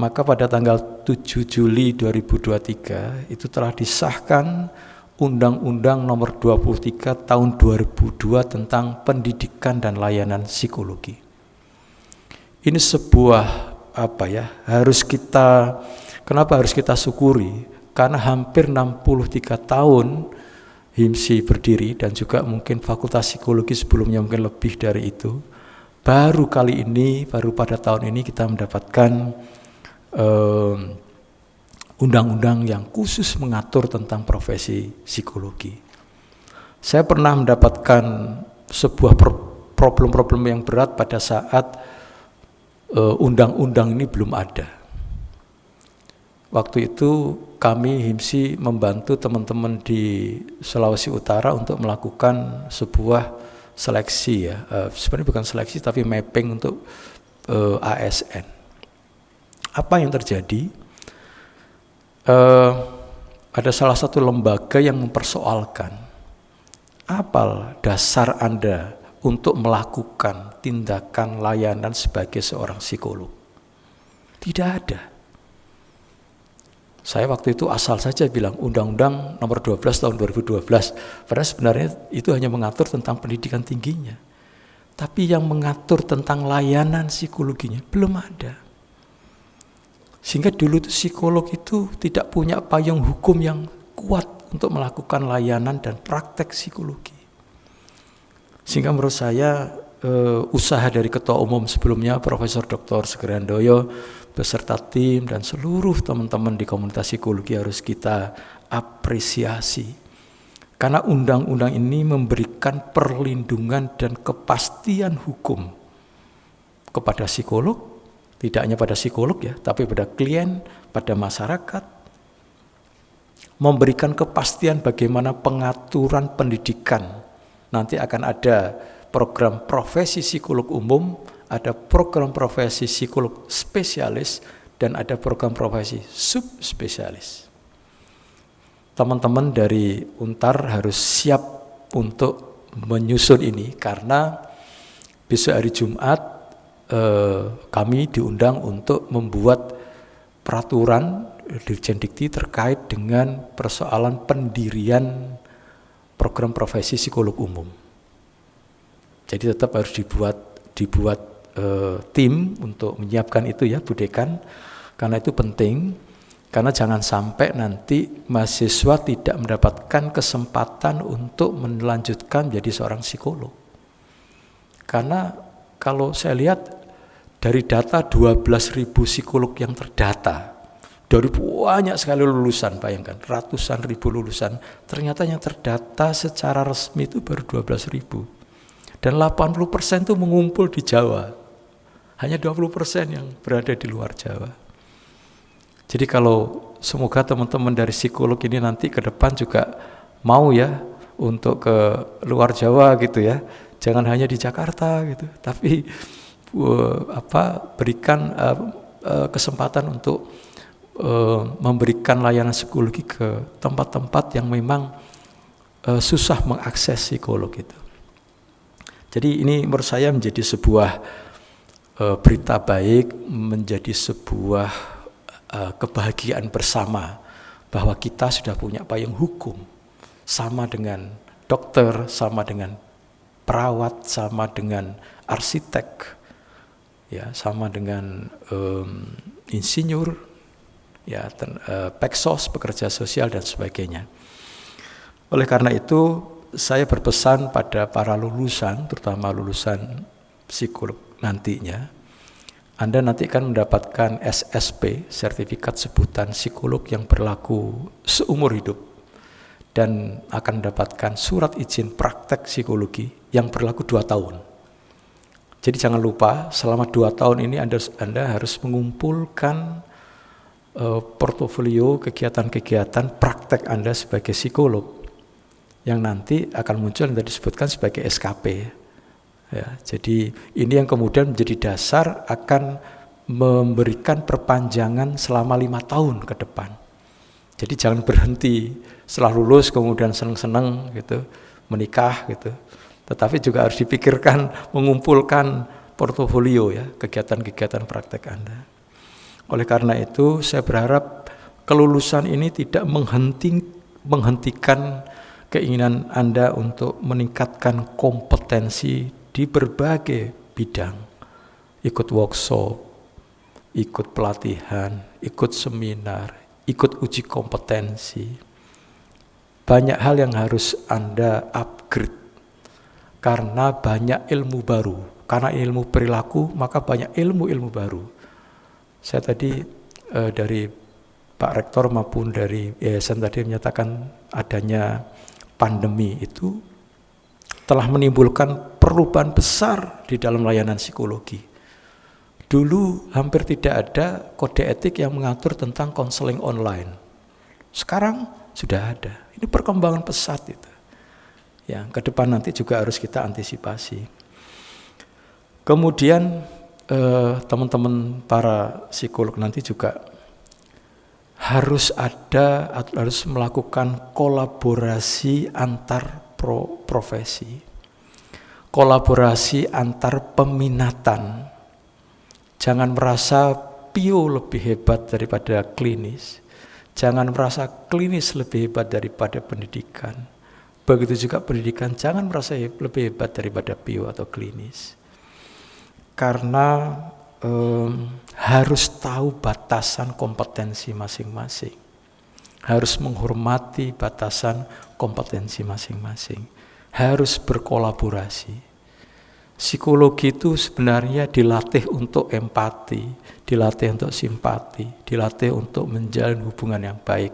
maka pada tanggal 7 Juli 2023 itu telah disahkan Undang-Undang Nomor 23 Tahun 2002 tentang Pendidikan dan Layanan Psikologi. Ini sebuah kenapa harus kita syukuri? Karena hampir 63 tahun HIMSI berdiri dan juga mungkin Fakultas Psikologi sebelumnya mungkin lebih dari itu. Baru pada tahun ini kita mendapatkan undang-undang yang khusus mengatur tentang profesi psikologi. Saya pernah mendapatkan sebuah problem-problem yang berat pada saat undang-undang ini belum ada. Waktu itu kami HIMSI membantu teman-teman di Sulawesi Utara untuk melakukan sebuah seleksi sebenarnya bukan seleksi tapi mapping untuk ASN. Apa yang terjadi? Ada salah satu lembaga yang mempersoalkan apa dasar Anda untuk melakukan tindakan layanan sebagai seorang psikolog. Tidak ada. Saya waktu itu asal saja bilang Undang-Undang Nomor 12 Tahun 2012, padahal sebenarnya itu hanya mengatur tentang pendidikan tingginya. Tapi yang mengatur tentang layanan psikologinya belum ada. Sehingga dulu itu psikolog itu tidak punya payung hukum yang kuat untuk melakukan layanan dan praktek psikologi. Sehingga menurut saya usaha dari Ketua Umum sebelumnya Profesor Dr. Sugeng Handoyo beserta tim dan seluruh teman-teman di komunitas psikologi harus kita apresiasi. Karena undang-undang ini memberikan perlindungan dan kepastian hukum kepada psikolog, tidak hanya pada psikolog ya, tapi pada klien, pada masyarakat. Memberikan kepastian bagaimana pengaturan pendidikan. Nanti akan ada program profesi psikolog umum, ada program profesi psikolog spesialis, dan ada program profesi subspesialis. Teman-teman dari Untar harus siap untuk menyusun ini, karena besok hari Jumat kami diundang untuk membuat peraturan Dirjen Dikti terkait dengan persoalan pendirian program profesi psikolog umum. Jadi tetap harus dibuat tim untuk menyiapkan itu ya Bu Dekan, karena itu penting, karena jangan sampai nanti mahasiswa tidak mendapatkan kesempatan untuk melanjutkan menjadi seorang psikolog. Karena kalau saya lihat dari data 12.000 psikolog yang terdata, dari banyak sekali lulusan, bayangkan ratusan ribu lulusan, ternyata yang terdata secara resmi itu baru 12.000. Dan 80% itu mengumpul di Jawa. Hanya 20% yang berada di luar Jawa. Jadi kalau semoga teman-teman dari psikolog ini nanti ke depan juga mau ya untuk ke luar Jawa gitu ya. Jangan hanya di Jakarta gitu, tapi berikan kesempatan untuk memberikan layanan psikologi ke tempat-tempat yang memang susah mengakses psikolog itu. Jadi ini menurut saya menjadi sebuah berita baik menjadi sebuah kebahagiaan bersama bahwa kita sudah punya payung hukum sama dengan dokter, sama dengan perawat, sama dengan arsitek, ya, sama dengan insinyur, ya, peksos, pekerja sosial dan sebagainya. Oleh karena itu, saya berpesan pada para lulusan, terutama lulusan psikolog nantinya, Anda nanti akan mendapatkan SSP, sertifikat sebutan psikolog yang berlaku seumur hidup, dan akan mendapatkan surat izin praktek psikologi yang berlaku 2 tahun. Jadi jangan lupa, selama 2 tahun ini Anda harus mengumpulkan portofolio kegiatan-kegiatan praktek Anda sebagai psikolog, yang nanti akan muncul yang tadi disebutkan sebagai SKP. Ya, jadi ini yang kemudian menjadi dasar akan memberikan perpanjangan selama 5 tahun ke depan. Jadi jangan berhenti setelah lulus kemudian senang-senang gitu, menikah gitu. Tetapi juga harus dipikirkan mengumpulkan portofolio, ya, kegiatan-kegiatan praktek Anda. Oleh karena itu saya berharap kelulusan ini tidak menghentikan keinginan Anda untuk meningkatkan kompetensi di berbagai bidang. Ikut workshop, ikut pelatihan, ikut seminar, ikut uji kompetensi. Banyak hal yang harus Anda upgrade karena banyak ilmu baru. Karena ilmu perilaku, maka banyak ilmu-ilmu baru. Saya tadi dari Pak Rektor maupun dari yayasan tadi menyatakan adanya pandemi itu telah menimbulkan perubahan besar di dalam layanan psikologi. Dulu hampir tidak ada kode etik yang mengatur tentang konseling online. Sekarang sudah ada. Ini perkembangan pesat itu. Ya, ke depan nanti juga harus kita antisipasi. Kemudian teman-teman para psikolog nanti juga harus melakukan kolaborasi antar profesi, kolaborasi antar peminatan. Jangan merasa pio lebih hebat daripada klinis, jangan merasa klinis lebih hebat daripada pendidikan. Begitu juga pendidikan, jangan merasa lebih hebat daripada pio atau klinis. Karena harus tahu batasan kompetensi masing-masing, harus menghormati batasan kompetensi masing-masing, harus berkolaborasi. Psikologi itu sebenarnya dilatih untuk empati, dilatih untuk simpati, dilatih untuk menjalin hubungan yang baik.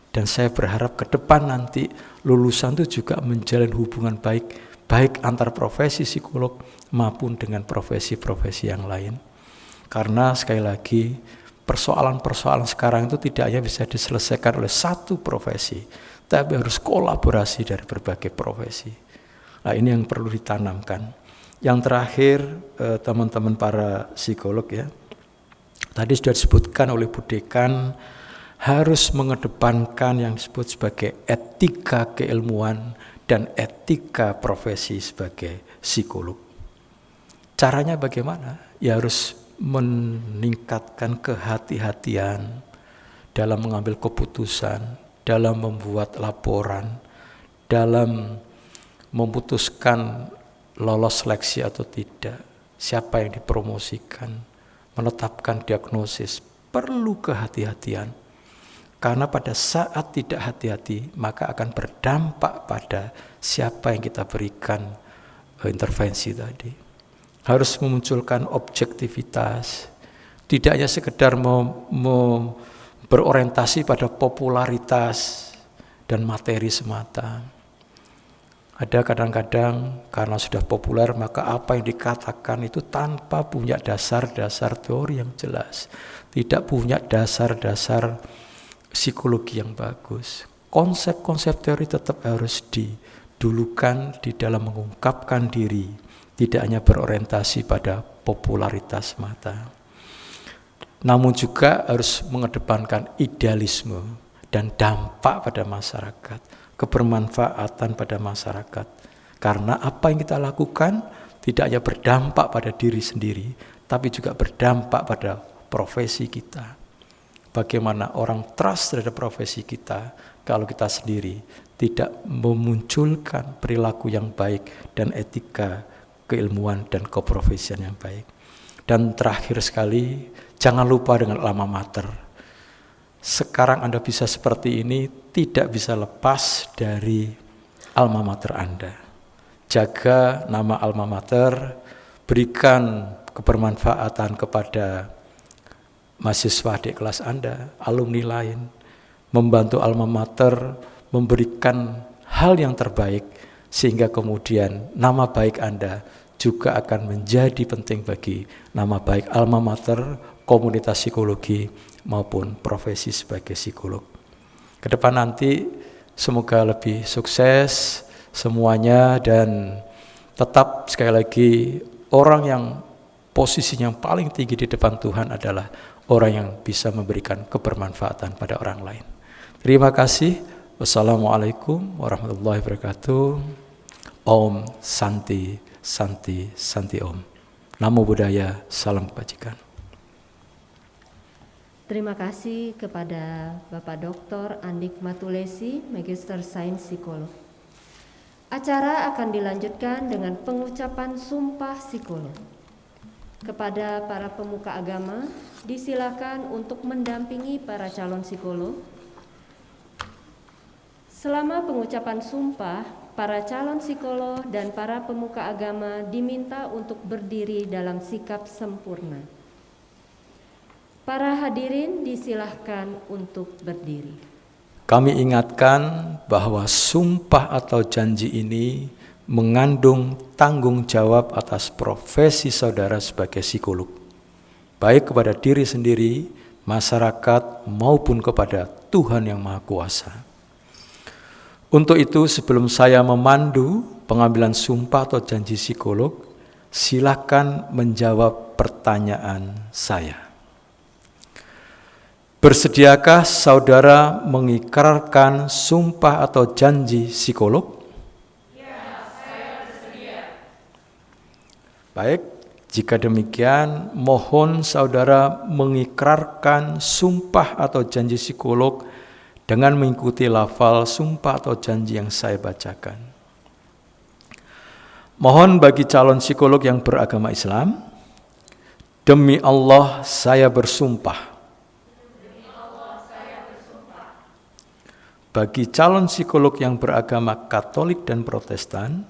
Dan saya berharap ke depan nanti lulusan itu juga menjalin hubungan baik antar profesi psikolog maupun dengan profesi-profesi yang lain. Karena sekali lagi persoalan-persoalan sekarang itu tidak hanya bisa diselesaikan oleh satu profesi, tapi harus kolaborasi dari berbagai profesi. Nah, ini yang perlu ditanamkan. Yang terakhir, teman-teman para psikolog, ya, tadi sudah disebutkan oleh Bu Dekan, harus mengedepankan yang disebut sebagai etika keilmuan dan etika profesi sebagai psikolog. Caranya bagaimana? Ya harus meningkatkan kehati-hatian dalam mengambil keputusan, dalam membuat laporan, dalam memutuskan lolos seleksi atau tidak, siapa yang dipromosikan, menetapkan diagnosis, perlu kehati-hatian. Karena pada saat tidak hati-hati, maka akan berdampak pada siapa yang kita berikan intervensi tadi. Harus memunculkan objektivitas, tidak hanya sekedar berorientasi pada popularitas dan materi semata. Ada kadang-kadang karena sudah populer, maka apa yang dikatakan itu tanpa punya dasar-dasar teori yang jelas, tidak punya dasar-dasar psikologi yang bagus. Konsep-konsep teori tetap harus didulukan di dalam mengungkapkan diri, tidak hanya berorientasi pada popularitas semata. Namun juga harus mengedepankan idealisme dan dampak pada masyarakat, kebermanfaatan pada masyarakat. Karena apa yang kita lakukan tidak hanya berdampak pada diri sendiri, tapi juga berdampak pada profesi kita. Bagaimana orang trust terhadap profesi kita kalau kita sendiri tidak memunculkan perilaku yang baik dan etika, keilmuan dan keprofesian yang baik. Dan terakhir sekali, jangan lupa dengan alma mater. Sekarang Anda bisa seperti ini tidak bisa lepas dari alma mater Anda. Jaga nama alma mater, berikan kebermanfaatan kepada mahasiswa adik kelas Anda, alumni lain, membantu alma mater, memberikan hal yang terbaik, sehingga kemudian nama baik Anda juga akan menjadi penting bagi nama baik alma mater, komunitas psikologi, maupun profesi sebagai psikolog. Ke depan nanti semoga lebih sukses semuanya, dan tetap sekali lagi orang yang posisinya yang paling tinggi di depan Tuhan adalah orang yang bisa memberikan kebermanfaatan pada orang lain. Terima kasih. Wassalamualaikum warahmatullahi wabarakatuh. Om Santi Santi Santi Om. Namo Buddhaya, salam kebajikan. Terima kasih kepada Bapak Dr. Andik Matulesi, Magister Sains Psikolog. Acara akan dilanjutkan dengan pengucapan Sumpah Psikolog. Kepada para pemuka agama, disilakan untuk mendampingi para calon psikolog. Selama pengucapan sumpah, para calon psikolog dan para pemuka agama diminta untuk berdiri dalam sikap sempurna. Para hadirin disilahkan untuk berdiri. Kami ingatkan bahwa sumpah atau janji ini mengandung tanggung jawab atas profesi saudara sebagai psikolog, baik kepada diri sendiri, masyarakat, maupun kepada Tuhan Yang Maha Kuasa. Untuk itu, sebelum saya memandu pengambilan sumpah atau janji psikolog, silakan menjawab pertanyaan saya. Bersediakah saudara mengikrarkan sumpah atau janji psikolog? Baik, jika demikian mohon saudara mengikrarkan sumpah atau janji psikolog dengan mengikuti lafal sumpah atau janji yang saya bacakan. Mohon bagi calon psikolog yang beragama Islam, demi Allah saya bersumpah. Bagi calon psikolog yang beragama Katolik dan Protestan,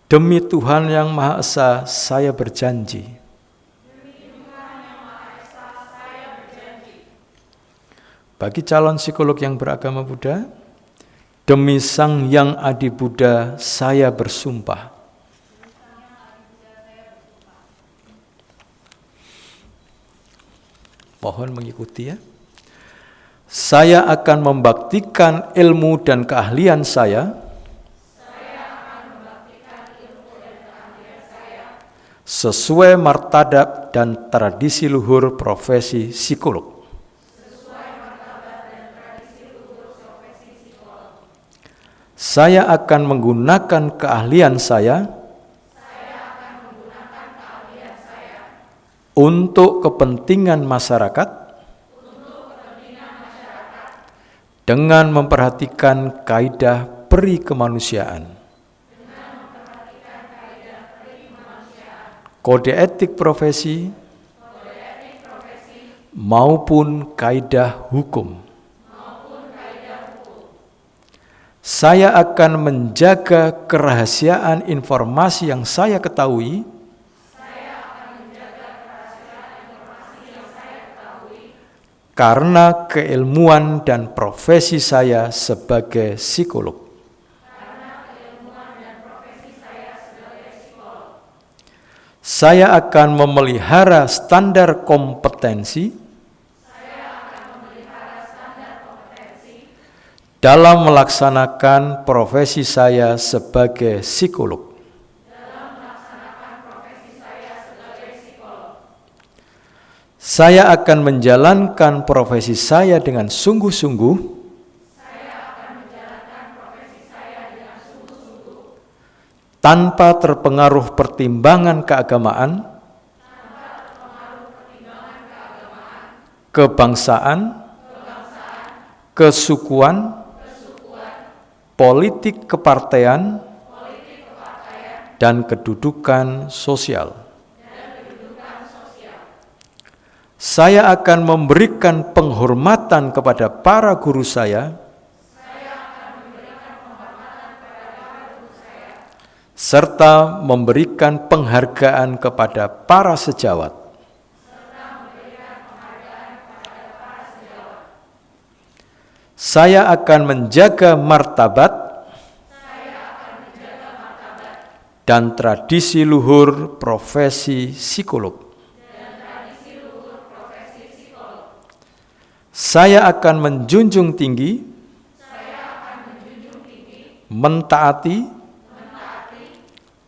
demi Tuhan Yang Maha Esa, saya berjanji. Bagi calon psikolog yang beragama Buddha, demi Sang Yang Adi Buddha, saya bersumpah. Mohon mengikuti ya. Saya akan membaktikan ilmu dan keahlian saya. Sesuai martabat dan tradisi luhur profesi psikolog. Saya akan menggunakan keahlian saya untuk kepentingan masyarakat dengan memperhatikan kaidah peri kemanusiaan. Kode etik profesi maupun kaidah hukum. Saya akan menjaga kerahasiaan informasi yang saya ketahui karena keilmuan dan profesi saya sebagai psikolog. Saya akan memelihara standar kompetensi dalam melaksanakan profesi saya sebagai psikolog. Saya akan menjalankan profesi saya dengan sungguh-sungguh tanpa terpengaruh pertimbangan keagamaan kebangsaan, kesukuan, politik kepartean, dan kedudukan sosial. Saya akan memberikan penghormatan kepada para guru saya, serta memberikan penghargaan kepada para sejawat. Saya akan menjaga martabat dan tradisi luhur profesi psikolog. Saya akan menjunjung tinggi, mentaati,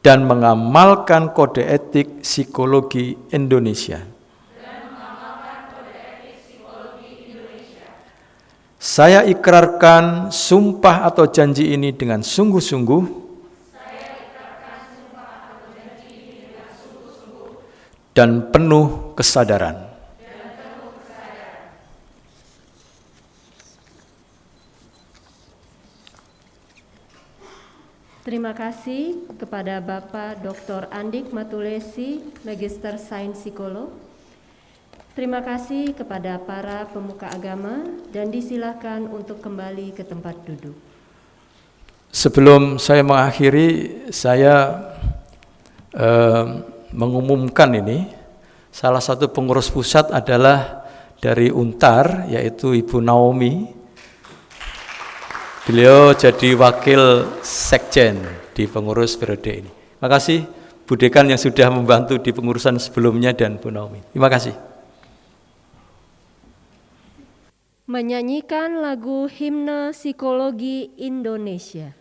dan mengamalkan kode etik psikologi Indonesia. Saya ikrarkan sumpah atau janji ini dengan sungguh-sungguh dan penuh kesadaran. Terima kasih kepada Bapak Dr. Andik Matulesi, Magister Sains Psikolog. Terima kasih kepada para pemuka agama dan disilakan untuk kembali ke tempat duduk. Sebelum saya mengakhiri, saya mengumumkan ini, salah satu pengurus pusat adalah dari Untar, yaitu Ibu Naomi. Beliau jadi wakil sekjen di pengurus periode ini. Terima kasih Bu Dekan yang sudah membantu di pengurusan sebelumnya dan Bu Naomi. Terima kasih. Menyanyikan lagu Himne Psikologi Indonesia.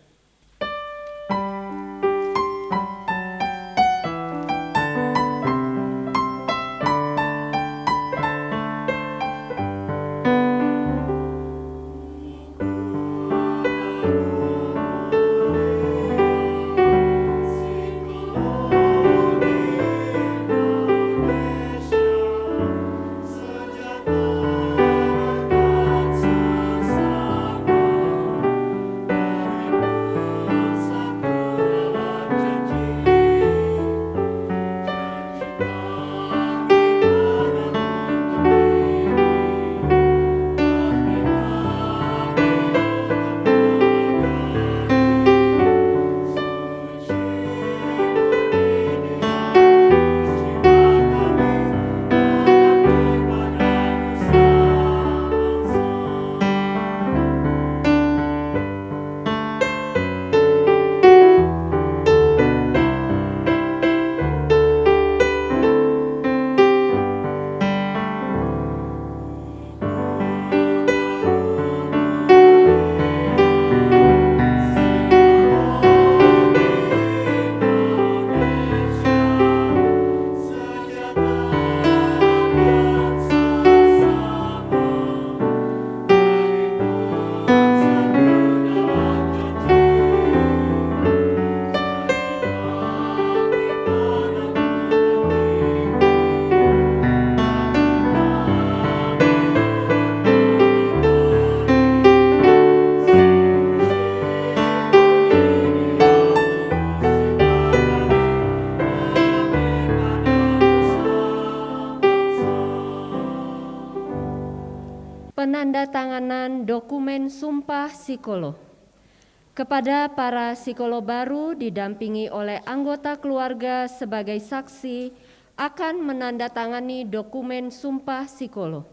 Penandatanganan dokumen sumpah psikolog. Kepada para psikolog baru didampingi oleh anggota keluarga sebagai saksi akan menandatangani dokumen sumpah psikolog.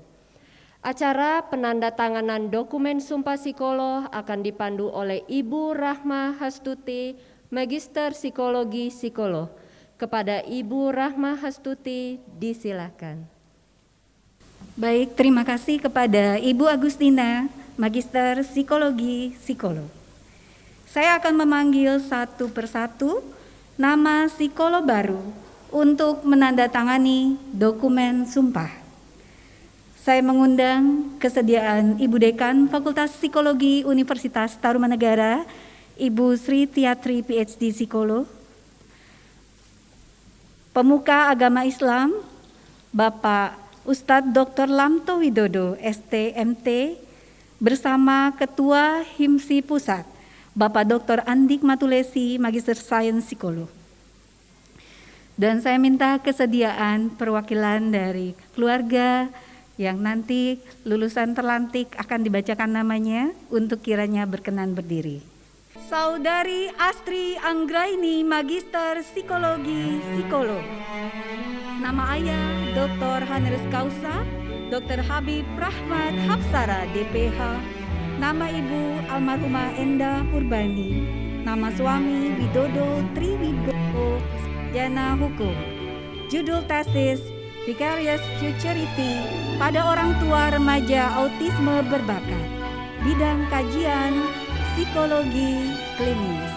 Acara penandatanganan dokumen sumpah psikolog akan dipandu oleh Ibu Rahma Hastuti, Magister Psikologi Psikolog. Kepada Ibu Rahma Hastuti disilakan. Baik, terima kasih kepada Ibu Agustina, Magister Psikologi Psikolog. Saya akan memanggil satu persatu nama psikolog baru untuk menandatangani dokumen sumpah. Saya mengundang kesediaan Ibu Dekan Fakultas Psikologi Universitas Tarumanegara, Ibu Sri Tiatri PhD Psikolog, Pemuka Agama Islam, Bapak Ustadz Dr. Lamto Widodo, STMT, bersama Ketua HIMSI Pusat, Bapak Dr. Andik Matulesi, Magister Sains Psikolog. Dan saya minta kesediaan perwakilan dari keluarga yang nanti lulusan terlantik akan dibacakan namanya untuk kiranya berkenan berdiri. Saudari Astri Anggraini, Magister Psikologi Psikolog. Nama ayah Dr. Haneris Kausa, Dr. Habib Rahmat Hapsara, DPH. Nama ibu almarhumah Enda Purbani. Nama suami Widodo Triwibowo, sarjana hukum. Judul tesis Vicarious Futurity pada orang tua remaja autisme berbakat. Bidang kajian psikologi klinis.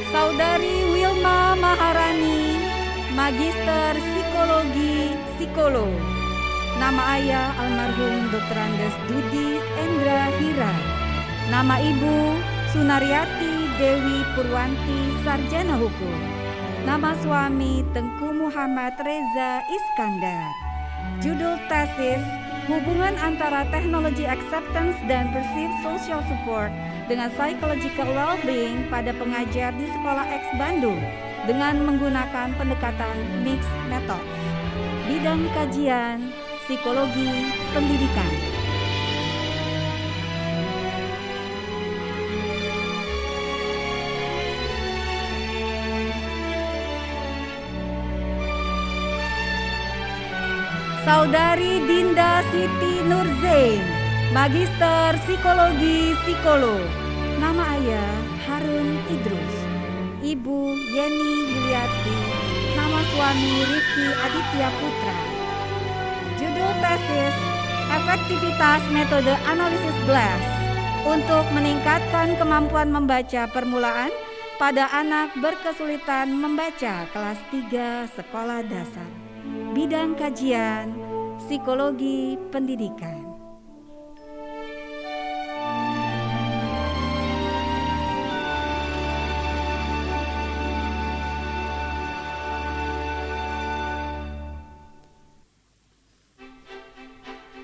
Saudari Wilma Maharani, Magister Psikologi Psikolog. Nama ayah almarhum Dr. Andes Dudi Endra Hira. Nama ibu Sunaryati Dewi Purwanti, sarjana hukum. Nama suami Tengku Muhammad Reza Iskandar. Judul tesis hubungan antara teknologi acceptance dan perceived social support dengan psychological well-being pada pengajar di Sekolah X Bandung dengan menggunakan pendekatan mixed methods. Bidang kajian psikologi pendidikan. Saudari Dinda Siti Nurzain, Magister Psikologi Psikolog. Nama ayah Harun Idrus. Ibu Yeni Yuliati. Nama suami Rifki Aditya Putra. Judul tesis efektivitas metode analisis GLASS untuk meningkatkan kemampuan membaca permulaan pada anak berkesulitan membaca kelas 3 sekolah dasar. Bidang kajian psikologi pendidikan.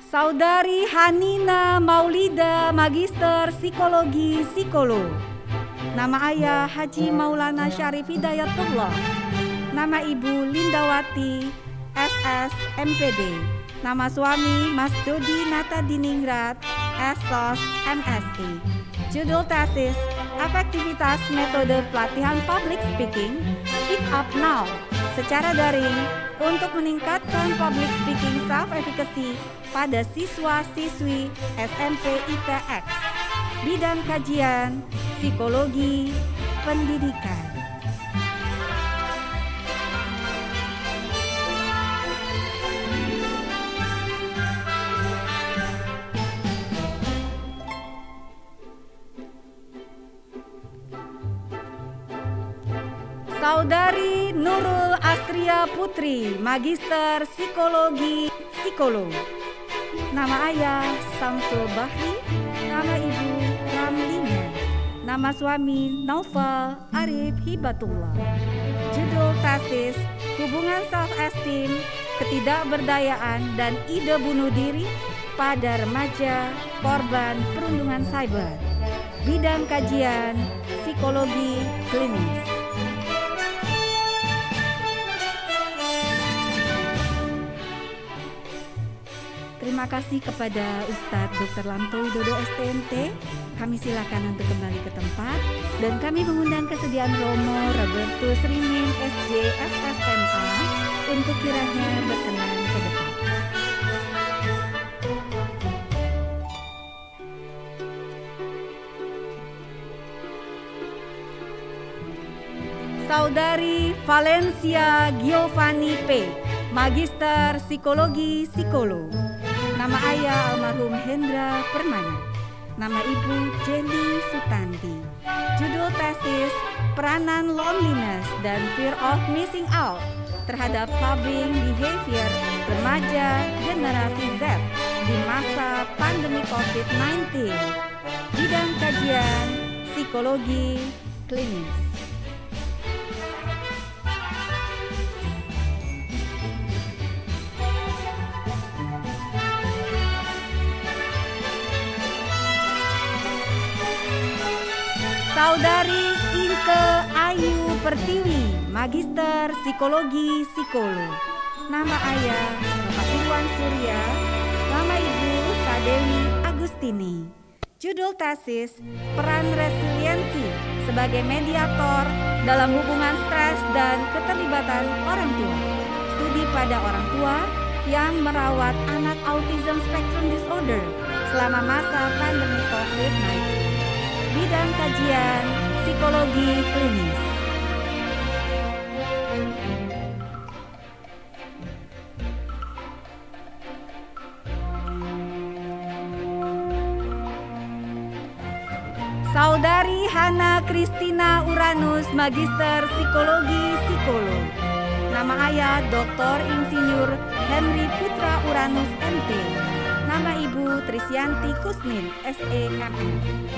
Saudari Hanina Maulida, Magister Psikologi Psikolog. Nama ayah Haji Maulana Syarif Hidayatullah. Nama ibu Lindawati SS MPD. Nama suami Mas Dodi Nata Diningrat SOS MSI. Judul tesis efektivitas metode pelatihan public speaking Speak Up Now secara daring untuk meningkatkan public speaking self-efficacy pada siswa-siswi SMP ITX. Bidang kajian psikologi pendidikan. Saudari Nurul Astria Putri, Magister Psikologi Psikolog. Nama ayah Samsul Bahri. Nama ibu Ramlina. Nama suami Naufal Arif Hibatullah. Judul tesis hubungan self-esteem, ketidakberdayaan dan ide bunuh diri pada remaja korban perundungan cyber. Bidang kajian psikologi klinis. Terima kasih kepada Ustadz Dr. Lamto Widodo STMT. Kami silakan untuk kembali ke tempat dan kami mengundang kesediaan Romo Robertus Rimin SJ SSMA untuk kiranya berkenan ke depan. Saudari Valencia Giovanni P, Magister Psikologi Psikolog. Nama ayah almarhum Hendra Permana. Nama ibu Jenny Sutanti. Judul tesis peranan loneliness dan fear of missing out terhadap clubbing behavior remaja generasi Z di masa pandemi COVID-19. Bidang kajian psikologi klinis. Saudari Inke Ayu Pertiwi, Magister Psikologi Psikolog. Nama ayah Bapak Irwan Surya, nama ibu Sadewi Agustini. Judul tesis, peran resiliensi sebagai mediator dalam hubungan stres dan keterlibatan orang tua. Studi pada orang tua yang merawat anak autism spectrum disorder selama masa pandemi COVID-19. Bidang kajian psikologi klinis. Saudari Hana Kristina Uranus, Magister Psikologi Psikolog. Nama ayah Dr. Insinyur Henry Putra Uranus MT. Nama ibu Trisyanti Kusnin, SEMM.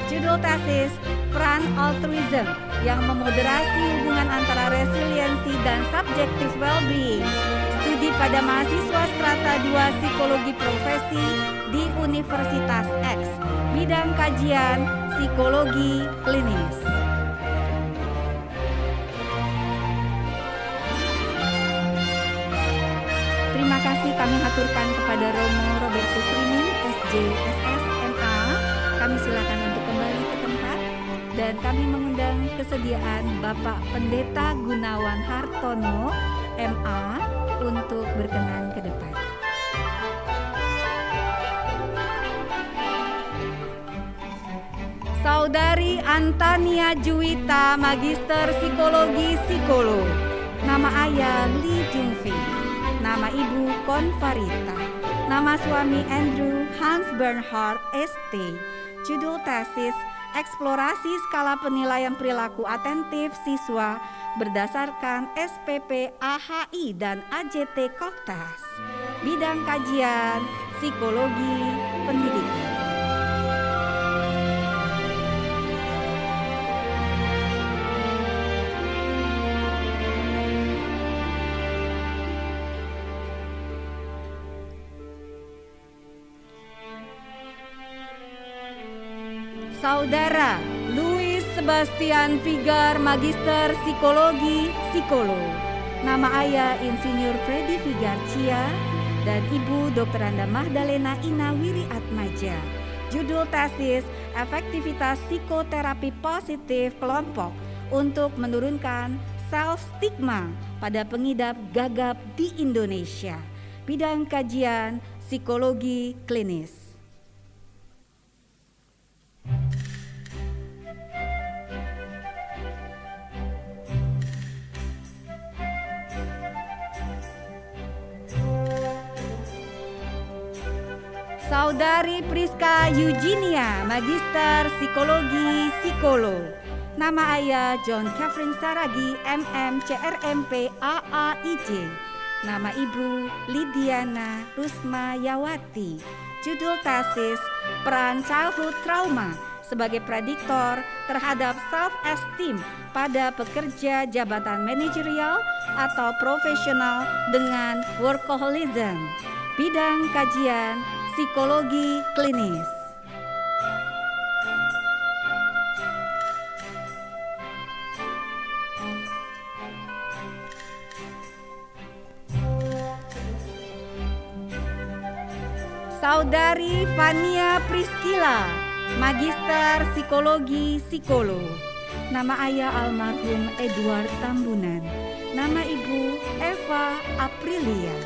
Judul tesis, peran altruism yang memoderasi hubungan antara resiliensi dan subjective well-being. Studi pada mahasiswa strata 2 psikologi profesi di Universitas X. Bidang kajian psikologi klinis. Terima kasih kami haturkan kepada Romo Robertus Rimin, SJSS MA. Kami silakan untuk kembali ke tempat dan kami mengundang kesediaan Bapak Pendeta Gunawan Hartono, MA, untuk berkenan ke depan. Saudari Antania Juwita, Magister Psikologi Psikolog. Nama ayah Lee Jungfei. Nama ibu Konfarita. Nama suami Andrew Hans Bernhard ST. Judul tesis, eksplorasi skala penilaian perilaku atentif siswa berdasarkan SPP AHI dan AJT Koktas. Bidang kajian psikologi pendidikan. Saudara Louis Sebastian Vigar, Magister Psikologi Psikolog. Nama ayah Insinyur Freddy Vigar Cia dan ibu Dr. Anda Magdalena Ina Wiri Atmaja. Judul tesis, efektivitas psikoterapi positif kelompok untuk menurunkan self-stigma pada pengidap gagap di Indonesia. Bidang kajian psikologi klinis. Saudari Priska Eugenia, Magister Psikologi Psikolog. Nama ayah John Catherine Saragi, MM CRMP AAIJ. Nama ibu Lidiana Rusma Yawati. Judul tesis, peran childhood trauma sebagai prediktor terhadap self-esteem pada pekerja jabatan manajerial atau profesional dengan workaholism. Bidang kajian psikologi klinis. Saudari Fania Priskila, Magister Psikologi Psikolog. Nama ayah almarhum Edward Tambunan. Nama ibu Eva Aprilia.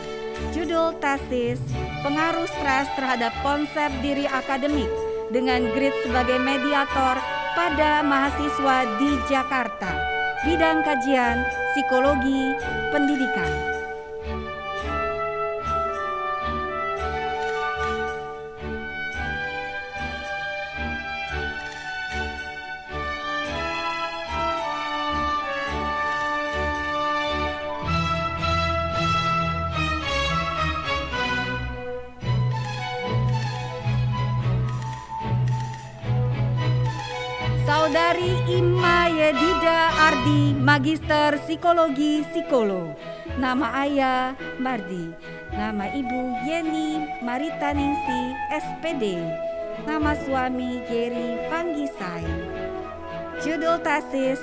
Judul tesis, pengaruh stres terhadap konsep diri akademik dengan grit sebagai mediator pada mahasiswa di Jakarta. Bidang kajian psikologi pendidikan. Saudari Ima Yedida Ardi, Magister Psikologi Psikolog. Nama ayah Mardi, nama ibu Yeni Marita Ningsi, SPD. Nama suami Geri Fanggisai. Judul tesis,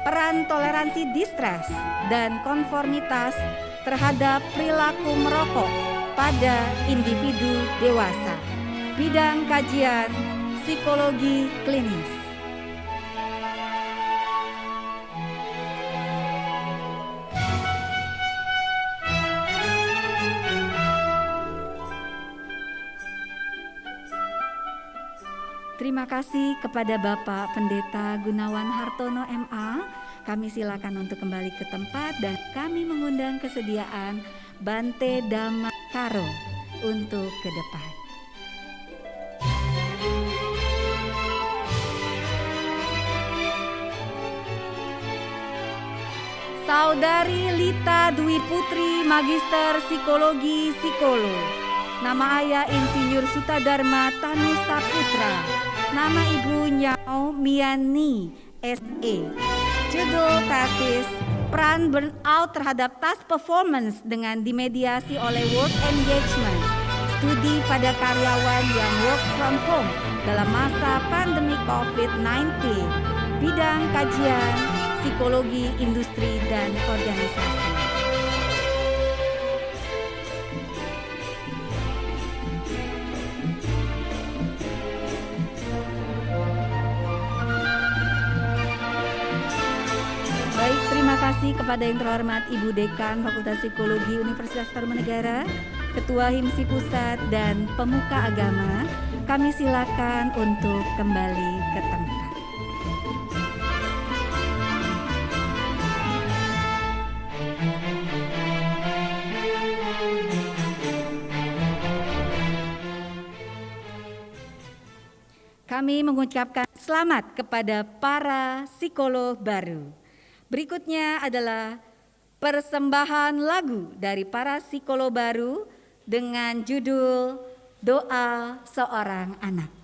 peran toleransi distres dan konformitas terhadap perilaku merokok pada individu dewasa. Bidang kajian psikologi klinis. Terima kasih kepada Bapak Pendeta Gunawan Hartono MA. Kami silakan untuk kembali ke tempat dan kami mengundang kesediaan Bante Dhamma Karo untuk ke depan. Saudari Lita Dwi Putri, Magister Psikologi Psikolog. Nama ayah Insinyur Sutadharma Tanu Saputra. Nama ibu Nyau Miani SE. Judul tesis, peran burnout terhadap task performance dengan dimediasi oleh work engagement. Studi pada karyawan yang work from home dalam masa pandemi COVID-19. Bidang kajian psikologi industri dan organisasi. Baik, terima kasih kepada yang terhormat Ibu Dekan Fakultas Psikologi Universitas Tarumanegara, Ketua HIMSI Pusat dan pemuka agama. Kami silakan untuk kembali ke tempat. Kami mengucapkan selamat kepada para psikolog baru. Berikutnya adalah persembahan lagu dari para psikolog baru dengan judul Doa Seorang Anak.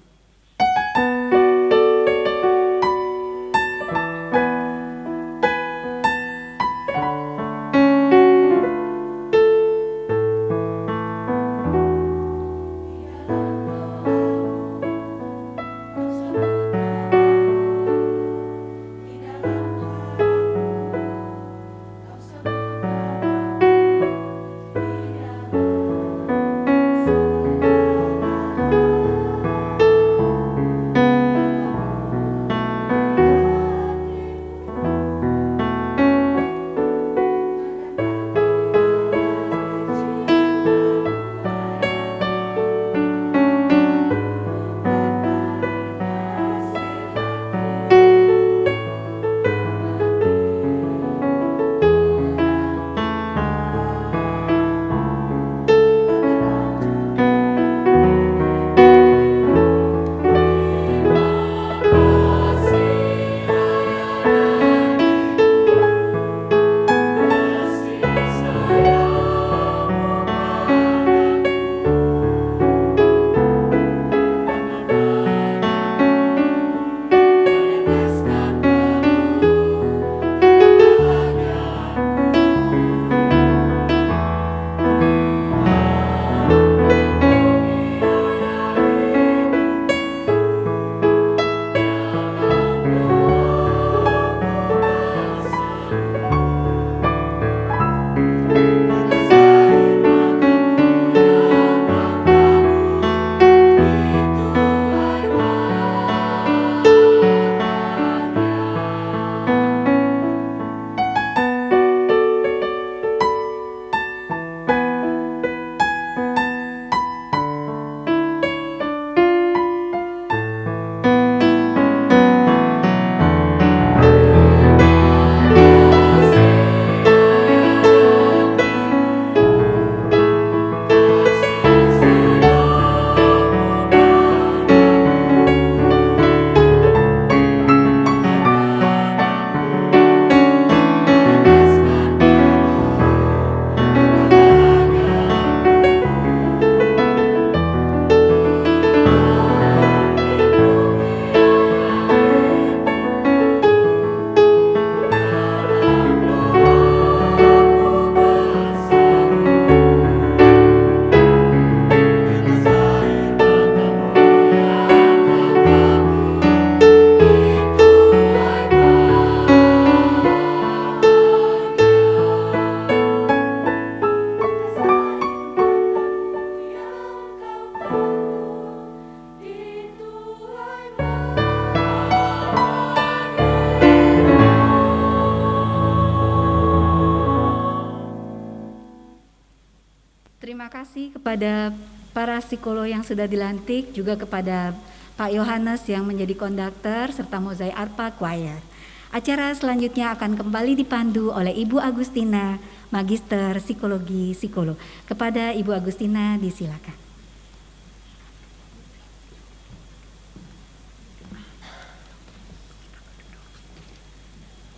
Terima kasih kepada para psikolog yang sudah dilantik, juga kepada Pak Yohanes yang menjadi konduktor, serta Mozai Arpa Choir. Acara selanjutnya akan kembali dipandu oleh Ibu Agustina, Magister Psikologi Psikolog. Kepada Ibu Agustina disilakan.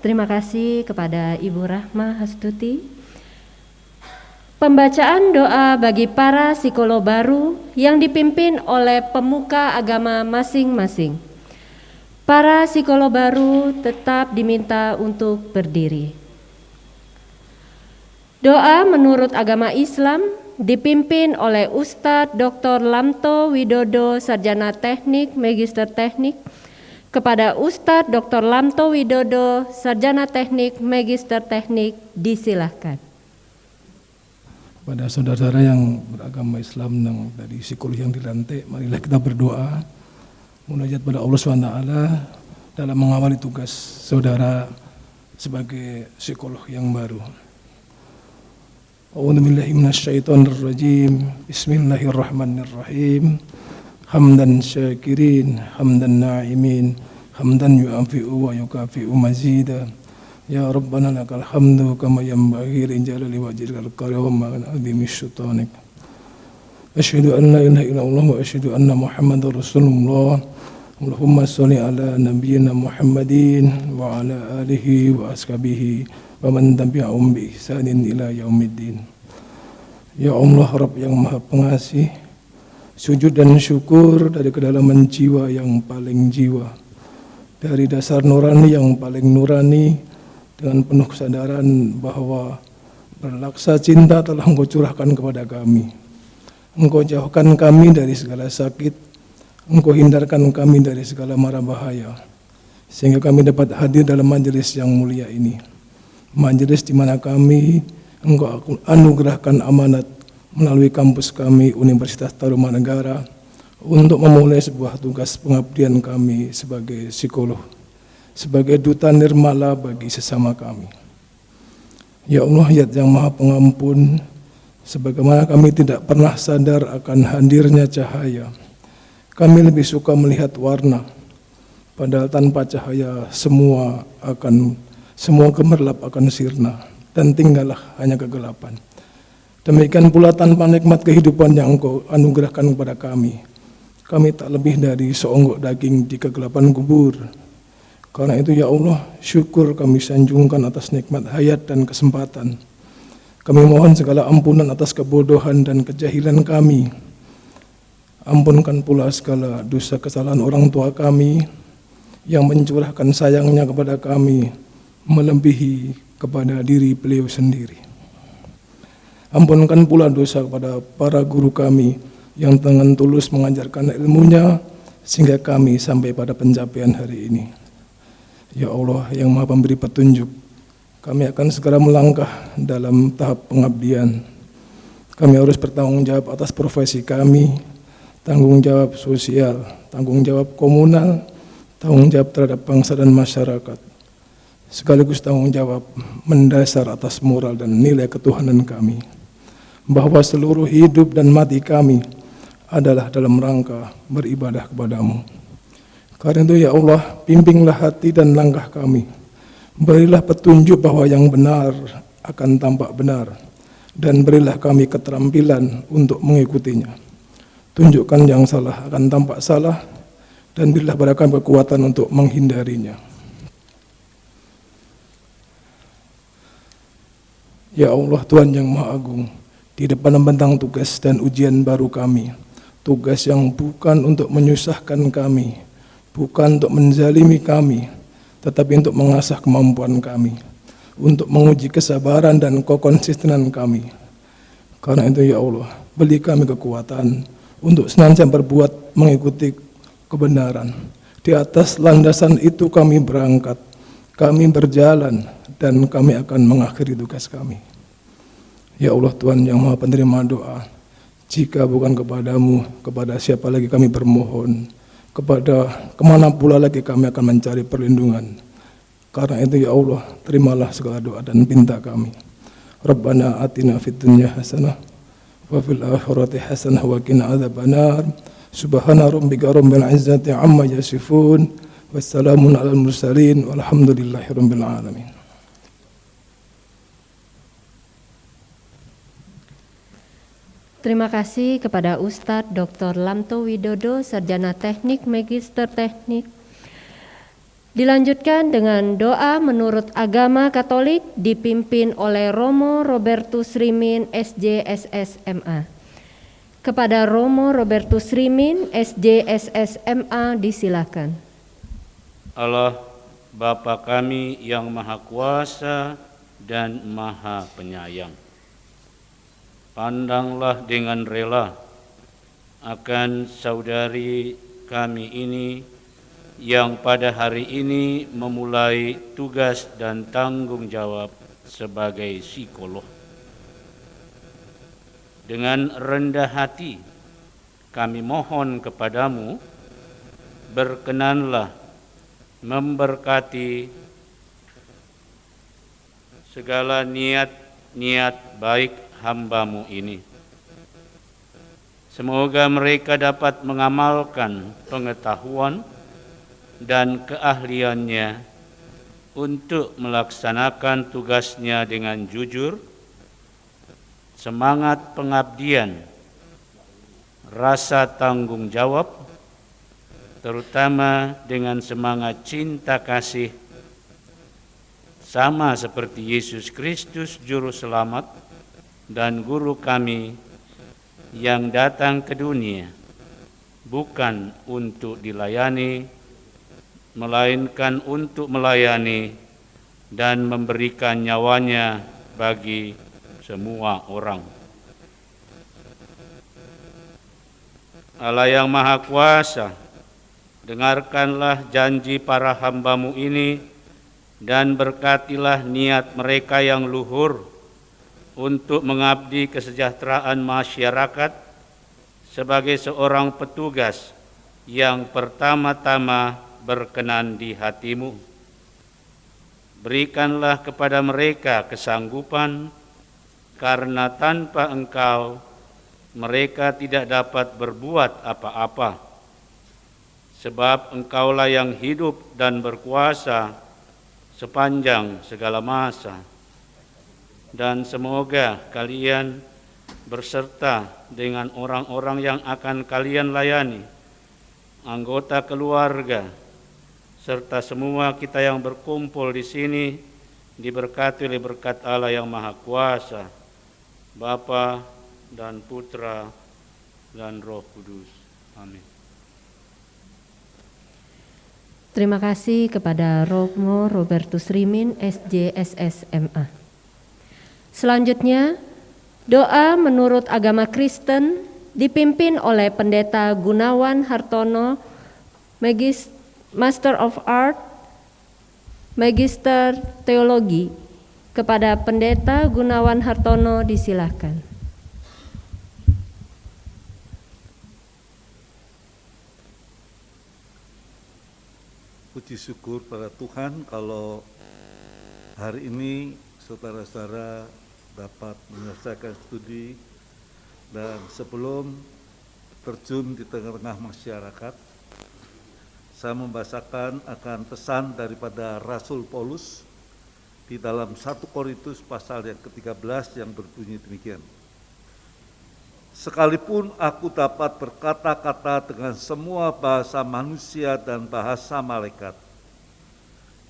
Terima kasih kepada Ibu Rahma Hastuti. Pembacaan doa bagi para psikolog baru yang dipimpin oleh pemuka agama masing-masing. Para psikolog baru tetap diminta untuk berdiri. Doa menurut agama Islam dipimpin oleh Ustadz Dr. Lamto Widodo, Sarjana Teknik, Magister Teknik, kepada Ustadz Dr. Lamto Widodo, Sarjana Teknik, Magister Teknik, disilahkan. Pada saudara-saudara yang beragama Islam yang dari psikolog yang dilantik, marilah kita berdoa munajat pada Allah SWT dalam mengawali tugas saudara sebagai psikolog yang baru. A'udzubillahi minasyaitonirrajim. Bismillahirrahmanirrahim. Hamdan syakirin, hamdan na'imin, hamdan yu'afi'u wa yukafi'u mazida. Ya Rabbana lakal hamdu kama yanbaghi li jalali wajhikal karim wa azimi syutanik. Asyhadu an la ilaha illallah wa asyhadu anna Muhammadar Rasulullah. Allahumma sholli ala nabiyyina Muhammadin wa ala alihi wa ashabihi wa man tabi'ahum bi ihsanin ila yaumiddin. Ya Allah Rabb yang Maha Pengasih, sujud dan syukur dari kedalaman jiwa yang paling jiwa, dari dasar nurani yang paling nurani, dengan penuh kesadaran bahwa berlaksa cinta telah Engkau curahkan kepada kami. Engkau jauhkan kami dari segala sakit, Engkau hindarkan kami dari segala mara bahaya, sehingga kami dapat hadir dalam majelis yang mulia ini. Majelis di mana kami Engkau anugerahkan amanat melalui kampus kami Universitas Tarumanegara untuk memulai sebuah tugas pengabdian kami sebagai psikolog, sebagai duta nirmala bagi sesama kami. Ya Allah, Zat yang Maha Pengampun, sebagaimana kami tidak pernah sadar akan hadirnya cahaya, kami lebih suka melihat warna, padahal tanpa cahaya semua gemerlap akan sirna dan tinggallah hanya kegelapan. Demikian pula tanpa nikmat kehidupan yang Engkau anugerahkan kepada kami tak lebih dari seonggok daging di kegelapan kubur. Karena itu ya Allah, syukur kami sanjungkan atas nikmat hayat dan kesempatan. Kami mohon segala ampunan atas kebodohan dan kejahilan kami. Ampunkan pula segala dosa kesalahan orang tua kami yang mencurahkan sayangnya kepada kami melebihi kepada diri beliau sendiri. Ampunkan pula dosa kepada para guru kami yang dengan tulus mengajarkan ilmunya sehingga kami sampai pada pencapaian hari ini. Ya Allah yang Maha Pemberi petunjuk, kami akan segera melangkah dalam tahap pengabdian. Kami harus bertanggung jawab atas profesi kami, tanggung jawab sosial, tanggung jawab komunal, tanggung jawab terhadap bangsa dan masyarakat, sekaligus tanggung jawab mendasar atas moral dan nilai ketuhanan kami, bahwa seluruh hidup dan mati kami adalah dalam rangka beribadah kepadamu. Karena itu ya Allah, bimbinglah hati dan langkah kami, berilah petunjuk bahwa yang benar akan tampak benar, dan berilah kami keterampilan untuk mengikutinya. Tunjukkan yang salah akan tampak salah, dan berilah pada kami kekuatan untuk menghindarinya. Ya Allah Tuhan yang Maha Agung, di depan membentang tugas dan ujian baru kami, tugas yang bukan untuk menyusahkan kami, bukan untuk menzalimi kami, tetapi untuk mengasah kemampuan kami, untuk menguji kesabaran dan kekonsistenan kami. Karena itu ya Allah, beri kami kekuatan untuk senantiasa berbuat mengikuti kebenaran. Di atas landasan itu kami berangkat, kami berjalan, dan kami akan mengakhiri tugas kami. Ya Allah Tuhan yang Maha Penerima doa, jika bukan kepadamu, kepada siapa lagi kami bermohon, kepada kemana pula lagi kami akan mencari perlindungan. Karena itu ya Allah, terimalah segala doa dan pinta kami. Rabbana atina fid dunya hasanah وفي الآخرة حسنة وقنا عذاب النار سبحان ربك رب العزة عما يصفون والسلام على المرسلين والحمد لله رب العالمين. Terima kasih kepada Ustadz Dr. Lamto Widodo, Sarjana Teknik, Magister Teknik. Dilanjutkan dengan doa menurut agama Katolik dipimpin oleh Romo Robertus Rimin, SJSS-MA. Kepada Romo Robertus Rimin, SJSS-MA, disilakan. Allah, Bapa kami yang Maha Kuasa dan Maha Penyayang, pandanglah dengan rela akan saudari kami ini yang pada hari ini memulai tugas dan tanggung jawab sebagai psikolog. Dengan rendah hati kami mohon kepadamu, berkenanlah memberkati segala niat-niat baik hamba-Mu ini. Semoga mereka dapat mengamalkan pengetahuan dan keahliannya untuk melaksanakan tugasnya dengan jujur, semangat pengabdian, rasa tanggung jawab, terutama dengan semangat cinta kasih, sama seperti Yesus Kristus Juru Selamat dan Guru kami yang datang ke dunia bukan untuk dilayani, melainkan untuk melayani dan memberikan nyawanya bagi semua orang. Allah yang Maha Kuasa, dengarkanlah janji para hamba-Mu ini dan berkatilah niat mereka yang luhur untuk mengabdi kesejahteraan masyarakat sebagai seorang petugas yang pertama-tama berkenan di hati-Mu. Berikanlah kepada mereka kesanggupan, karena tanpa Engkau mereka tidak dapat berbuat apa-apa. Sebab Engkaulah yang hidup dan berkuasa sepanjang segala masa. Dan semoga kalian berserta dengan orang-orang yang akan kalian layani, anggota keluarga, serta semua kita yang berkumpul di sini diberkati oleh berkat Allah yang Maha Kuasa, Bapa dan Putra dan Roh Kudus. Amin. Terima kasih kepada Romo Robertus Rimin, SJSS-MA. Selanjutnya, doa menurut agama Kristen dipimpin oleh Pendeta Gunawan Hartono, Master of Art, Magister Teologi. Kepada Pendeta Gunawan Hartono disilahkan. Puji syukur pada Tuhan kalau hari ini saudara-saudara dapat menyelesaikan studi, dan sebelum terjun di tengah-tengah masyarakat, saya membacakan akan pesan daripada Rasul Paulus di dalam 1 Korintus pasal yang ke-13 yang berbunyi demikian. Sekalipun aku dapat berkata-kata dengan semua bahasa manusia dan bahasa malaikat,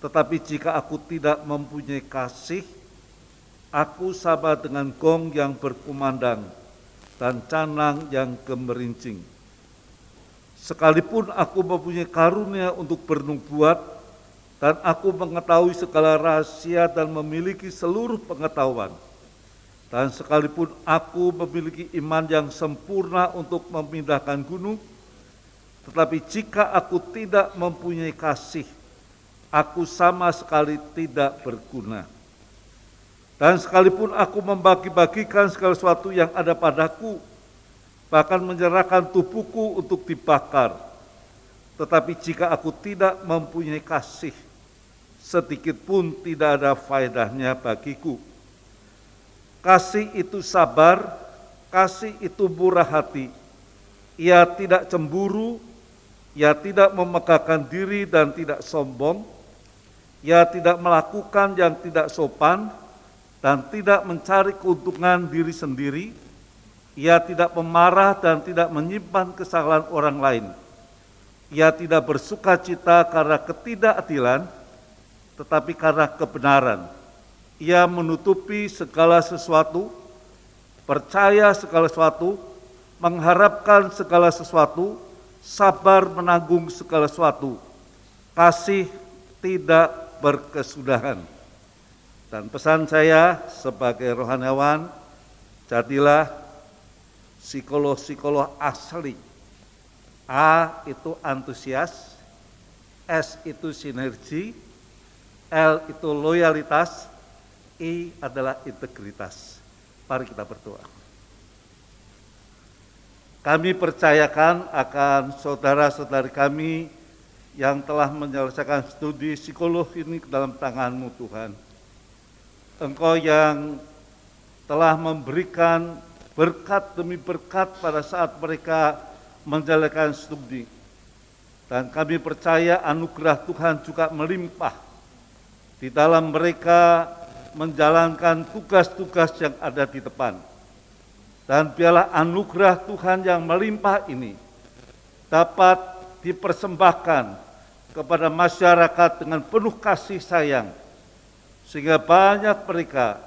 tetapi jika aku tidak mempunyai kasih, aku sama dengan gong yang berkumandang dan canang yang gemerincing. Sekalipun aku mempunyai karunia untuk bernubuat, dan aku mengetahui segala rahasia dan memiliki seluruh pengetahuan, dan sekalipun aku memiliki iman yang sempurna untuk memindahkan gunung, tetapi jika aku tidak mempunyai kasih, aku sama sekali tidak berguna. Dan sekalipun aku membagi-bagikan segala sesuatu yang ada padaku, bahkan menyerahkan tubuhku untuk dibakar, tetapi jika aku tidak mempunyai kasih, sedikit pun tidak ada faedahnya bagiku. Kasih itu sabar, kasih itu murah hati. Ia tidak cemburu, ia tidak memegahkan diri dan tidak sombong, ia tidak melakukan yang tidak sopan dan tidak mencari keuntungan diri sendiri, ia tidak pemarah dan tidak menyimpan kesalahan orang lain. Ia tidak bersuka cita karena ketidakadilan, tetapi karena kebenaran. Ia menutupi segala sesuatu, percaya segala sesuatu, mengharapkan segala sesuatu, sabar menanggung segala sesuatu, kasih tidak berkesudahan. Dan pesan saya sebagai rohaniawan, jadilah psikolog-psikolog asli. A itu antusias, S itu sinergi, L itu loyalitas, I adalah integritas. Mari kita berdoa. Kami percayakan akan saudara-saudari kami yang telah menyelesaikan studi psikolog ini ke dalam tangan-Mu Tuhan. Engkau yang telah memberikan berkat demi berkat pada saat mereka menjalankan studi. Dan kami percaya anugerah Tuhan juga melimpah di dalam mereka menjalankan tugas-tugas yang ada di depan. Dan biarlah anugerah Tuhan yang melimpah ini dapat dipersembahkan kepada masyarakat dengan penuh kasih sayang, sehingga banyak mereka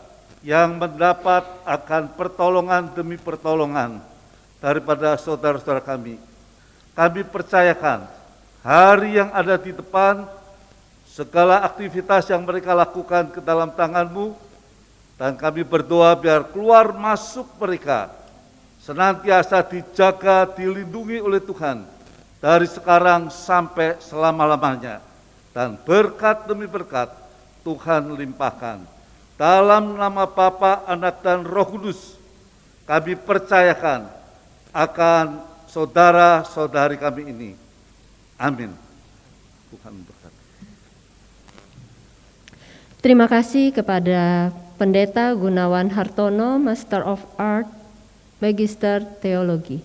yang mendapat akan pertolongan demi pertolongan daripada saudara-saudara kami. Kami percayakan hari yang ada di depan, segala aktivitas yang mereka lakukan ke dalam tangan-Mu, dan kami berdoa biar keluar masuk mereka senantiasa dijaga, dilindungi oleh Tuhan dari sekarang sampai selama-lamanya. Dan berkat demi berkat Tuhan limpahkan. Dalam nama Bapa, Anak, dan Roh Kudus, kami percayakan akan saudara-saudari kami ini. Amin. Tuhan berkati. Terima kasih kepada Pendeta Gunawan Hartono, Master of Art, Magister Teologi.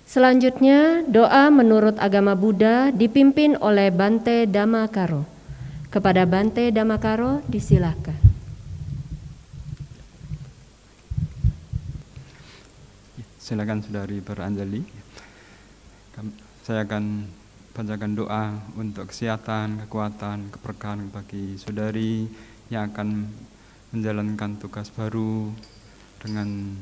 Selanjutnya, doa menurut agama Buddha dipimpin oleh Bante Dhammakaro. Kepada Bante Dhammakaro, disilakan. Silakan Saudari beranjali. Saya akan bacakan doa untuk kesehatan, kekuatan, keberkahan bagi saudari yang akan menjalankan tugas baru dengan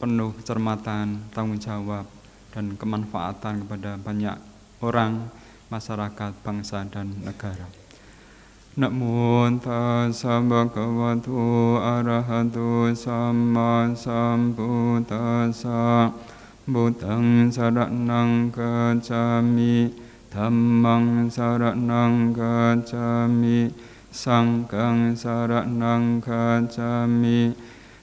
penuh kecermatan, tanggung jawab, dan kemanfaatan kepada banyak orang, masyarakat, bangsa, dan negara. Namo tassa bhagavato arahato samma sambuddhassa. Buddhang saranang gacchami, dhammang saranang gacchami, sanghang saranang gacchami,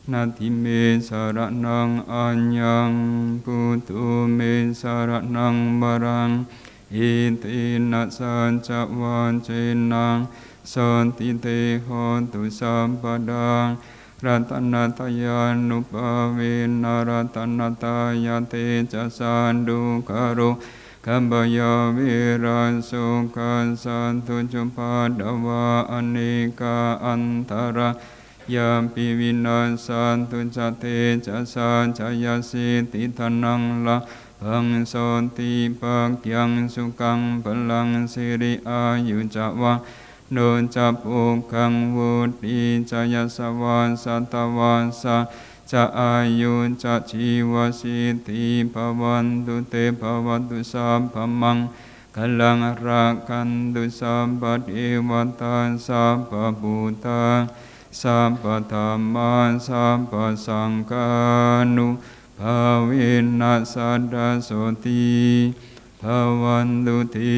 natime saranang anyang, buddho me saranang marang, iti natsanca wacenang, santite hontu sampadang, ratanataya nupavena ratanataya te casandu karo, kambaya wirasukan santu jumpadava aneka antara, yampi winasantu jate jasa jayasi titanang la, bangsonti bagyang sukang belang siri ayu jawa, no capukang wudi jaya sawasa tawasa, ca ayu ca jiwa siti bawantu te bawantu sampamang, galang rakantu sabba dewata sabba buddha, sabba dhamma sabba sangkanu, bhavina sada soti, bhavantu te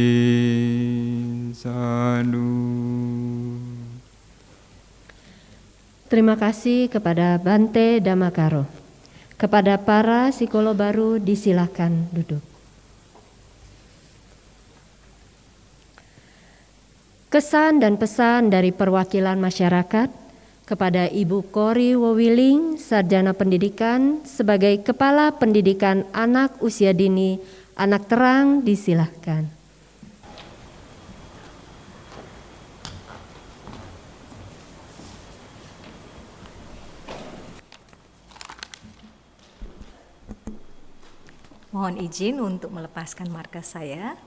sadu. Terima kasih kepada Bante Dhammakaro. Kepada para psikolog baru, disilakan duduk. Kesan dan pesan dari perwakilan masyarakat, Kepada Ibu Kori Wowiling, Sarjana Pendidikan, sebagai Kepala Pendidikan Anak Usia Dini, Anak Terang, disilahkan. Mohon izin untuk melepaskan markas saya.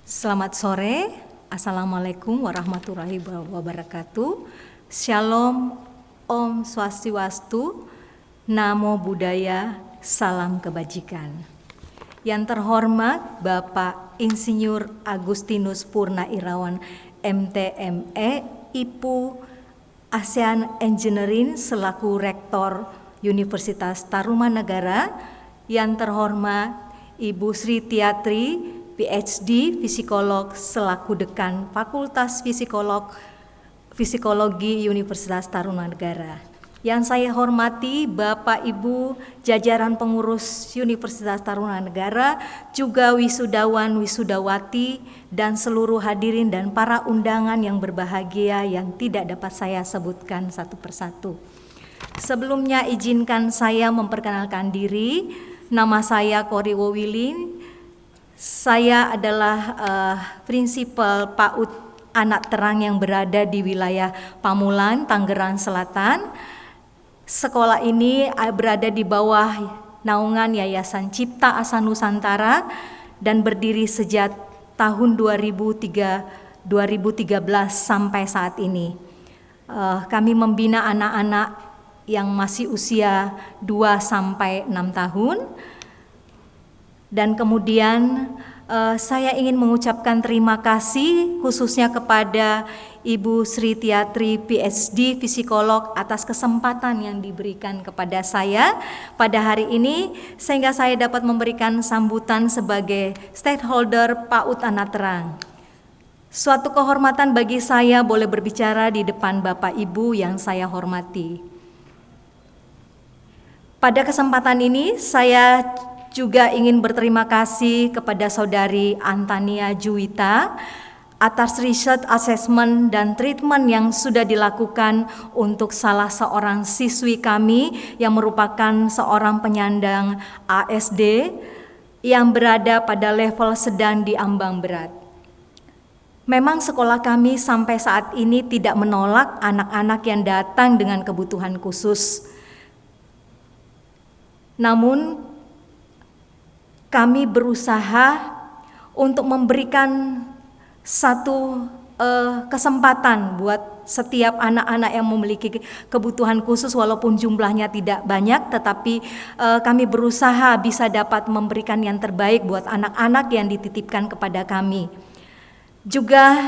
Selamat sore, Assalamualaikum warahmatullahi wabarakatuh. Shalom, Om Swastiastu, Namo Buddhaya, Salam Kebajikan. Yang terhormat Bapak Insinyur Agustinus Purna Irawan MTME, IPU ASEAN Engineering selaku Rektor Universitas Tarumanagara, yang terhormat Ibu Sri Tiatri, PhD Psikolog selaku Dekan Fakultas Psikologi Universitas Tarumanagara. Yang saya hormati Bapak Ibu jajaran pengurus Universitas Tarumanagara, juga wisudawan wisudawati dan seluruh hadirin dan para undangan yang berbahagia yang tidak dapat saya sebutkan satu persatu. Sebelumnya izinkan saya memperkenalkan diri. Nama saya Kori Wowiling. Saya adalah prinsipal PAUD Anak Terang yang berada di wilayah Pamulan, Tangerang Selatan. Sekolah ini berada di bawah naungan Yayasan Cipta Asa Nusantara dan berdiri sejak tahun 2013 sampai saat ini. Kami membina anak-anak yang masih usia 2 sampai 6 tahun. Dan kemudian saya ingin mengucapkan terima kasih khususnya kepada Ibu Sri Tiatri PhD Psikolog atas kesempatan yang diberikan kepada saya pada hari ini, sehingga saya dapat memberikan sambutan sebagai stakeholder PAUD Anak Terang. Suatu kehormatan bagi saya boleh berbicara di depan Bapak Ibu yang saya hormati. Pada kesempatan ini saya juga ingin berterima kasih kepada Saudari Antania Juwita atas riset, assessment, dan treatment yang sudah dilakukan untuk salah seorang siswi kami yang merupakan seorang penyandang ASD yang berada pada level sedang di ambang berat. Memang sekolah kami sampai saat ini tidak menolak anak-anak yang datang dengan kebutuhan khusus. Namun kami berusaha untuk memberikan satu kesempatan buat setiap anak-anak yang memiliki kebutuhan khusus, walaupun jumlahnya tidak banyak, tetapi kami berusaha bisa dapat memberikan yang terbaik buat anak-anak yang dititipkan kepada kami. Juga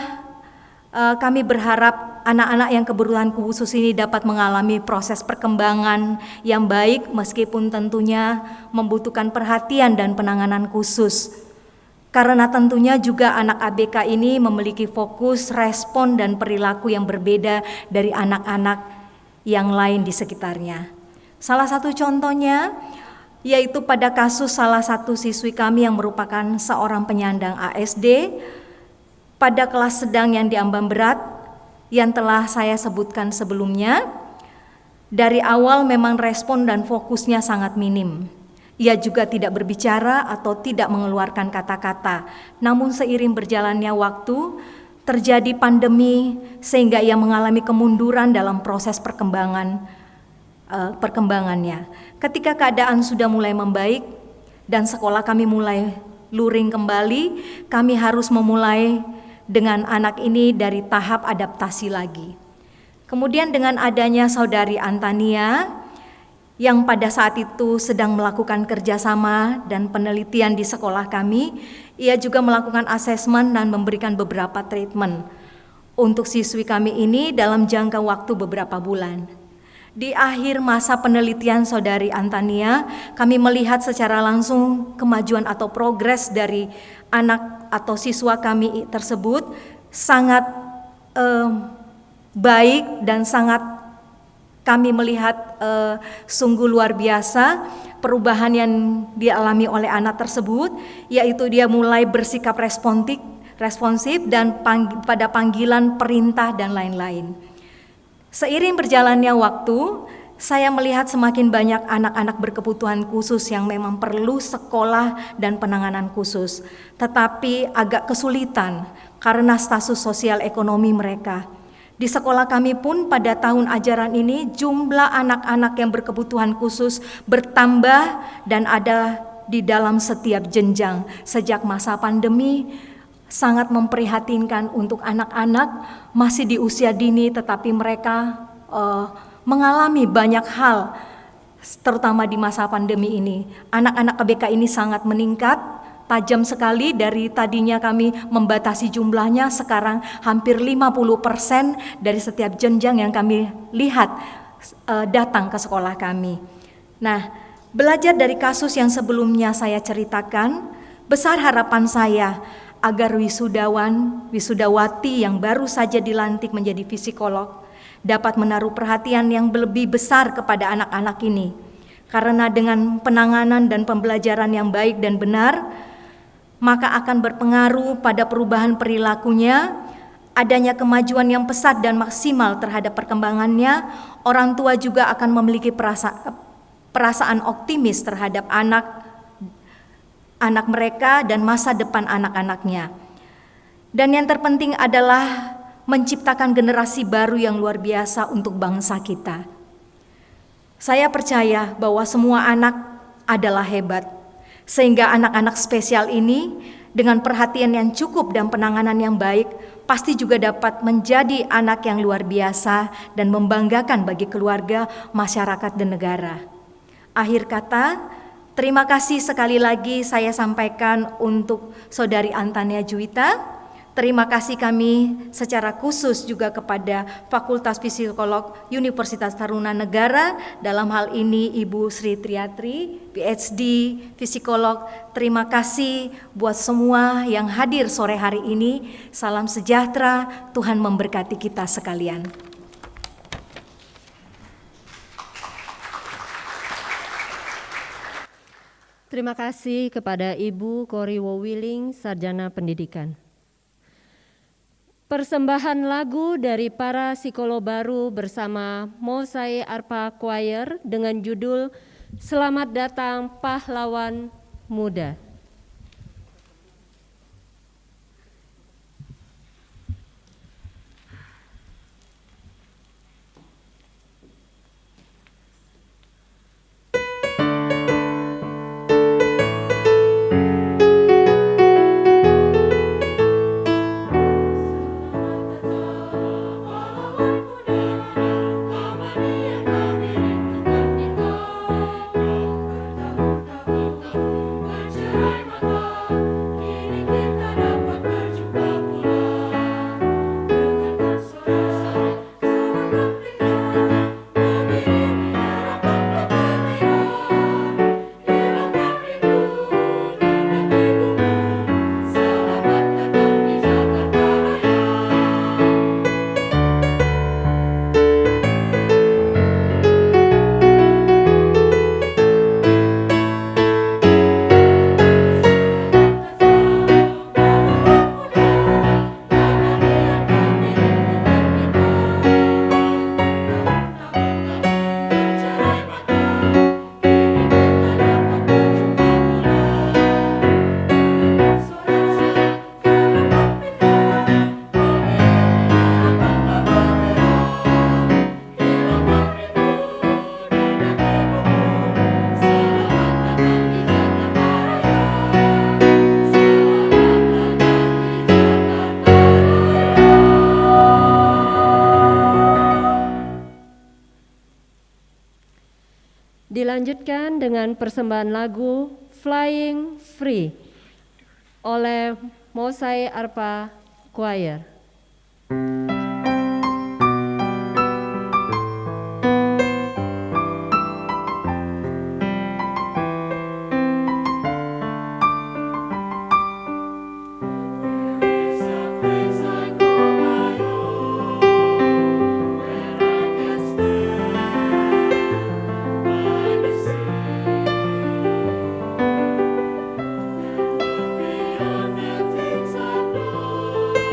kami berharap anak-anak yang kebutuhan khusus ini dapat mengalami proses perkembangan yang baik, meskipun tentunya membutuhkan perhatian dan penanganan khusus. Karena tentunya juga anak ABK ini memiliki fokus, respon, dan perilaku yang berbeda dari anak-anak yang lain di sekitarnya. Salah satu contohnya yaitu pada kasus salah satu siswi kami yang merupakan seorang penyandang ASD pada kelas sedang yang diambang berat yang telah saya sebutkan sebelumnya. Dari awal memang respon dan fokusnya sangat minim. Ia juga tidak berbicara atau tidak mengeluarkan kata-kata. Namun seiring berjalannya waktu, terjadi pandemi sehingga ia mengalami kemunduran dalam proses perkembangannya. Ketika keadaan sudah mulai membaik dan sekolah kami mulai luring kembali, kami harus memulai dengan anak ini dari tahap adaptasi lagi. Kemudian dengan adanya Saudari Antania yang pada saat itu sedang melakukan kerjasama dan penelitian di sekolah kami, ia juga melakukan asesmen dan memberikan beberapa treatment untuk siswi kami ini dalam jangka waktu beberapa bulan. Di akhir masa penelitian Saudari Antania, kami melihat secara langsung kemajuan atau progres dari anak atau siswa kami tersebut sangat baik dan sangat kami melihat sungguh luar biasa perubahan yang dialami oleh anak tersebut, yaitu dia mulai bersikap responsif dan pada panggilan perintah dan lain-lain. Seiring berjalannya waktu, saya melihat semakin banyak anak-anak berkebutuhan khusus yang memang perlu sekolah dan penanganan khusus, tetapi agak kesulitan karena status sosial ekonomi mereka. Di sekolah kami pun pada tahun ajaran ini jumlah anak-anak yang berkebutuhan khusus bertambah dan ada di dalam setiap jenjang. Sejak masa pandemi sangat memprihatinkan untuk anak-anak masih di usia dini, tetapi mereka mengalami banyak hal, terutama di masa pandemi ini. Anak-anak KBK ini sangat meningkat, tajam sekali. Dari tadinya kami membatasi jumlahnya, sekarang hampir 50% dari setiap jenjang yang kami lihat datang ke sekolah kami. Nah, belajar dari kasus yang sebelumnya saya ceritakan, besar harapan saya agar wisudawan, wisudawati yang baru saja dilantik menjadi psikolog dapat menaruh perhatian yang lebih besar kepada anak-anak ini. Karena dengan penanganan dan pembelajaran yang baik dan benar, maka akan berpengaruh pada perubahan perilakunya, adanya kemajuan yang pesat dan maksimal terhadap perkembangannya. Orang tua juga akan memiliki perasaan optimis terhadap anak mereka dan masa depan anak-anaknya. Dan yang terpenting adalah menciptakan generasi baru yang luar biasa untuk bangsa kita. Saya percaya bahwa semua anak adalah hebat, sehingga anak-anak spesial ini dengan perhatian yang cukup dan penanganan yang baik pasti juga dapat menjadi anak yang luar biasa dan membanggakan bagi keluarga, masyarakat, dan negara. Akhir kata, terima kasih sekali lagi saya sampaikan untuk Saudari Antania Juwita. Terima kasih kami secara khusus juga kepada Fakultas Psikolog Universitas Tarumanegara, dalam hal ini Ibu Sri Triatri, PhD Psikolog. Terima kasih buat semua yang hadir sore hari ini. Salam sejahtera, Tuhan memberkati kita sekalian. Terima kasih kepada Ibu Kori Wowiling, Sarjana Pendidikan. Persembahan lagu dari para psikolog baru bersama Mosai Arpa Choir dengan judul Selamat Datang Pahlawan Muda. Dilanjutkan dengan persembahan lagu Flying Free oleh Mosai Arpa Choir. Beyond the things I know, and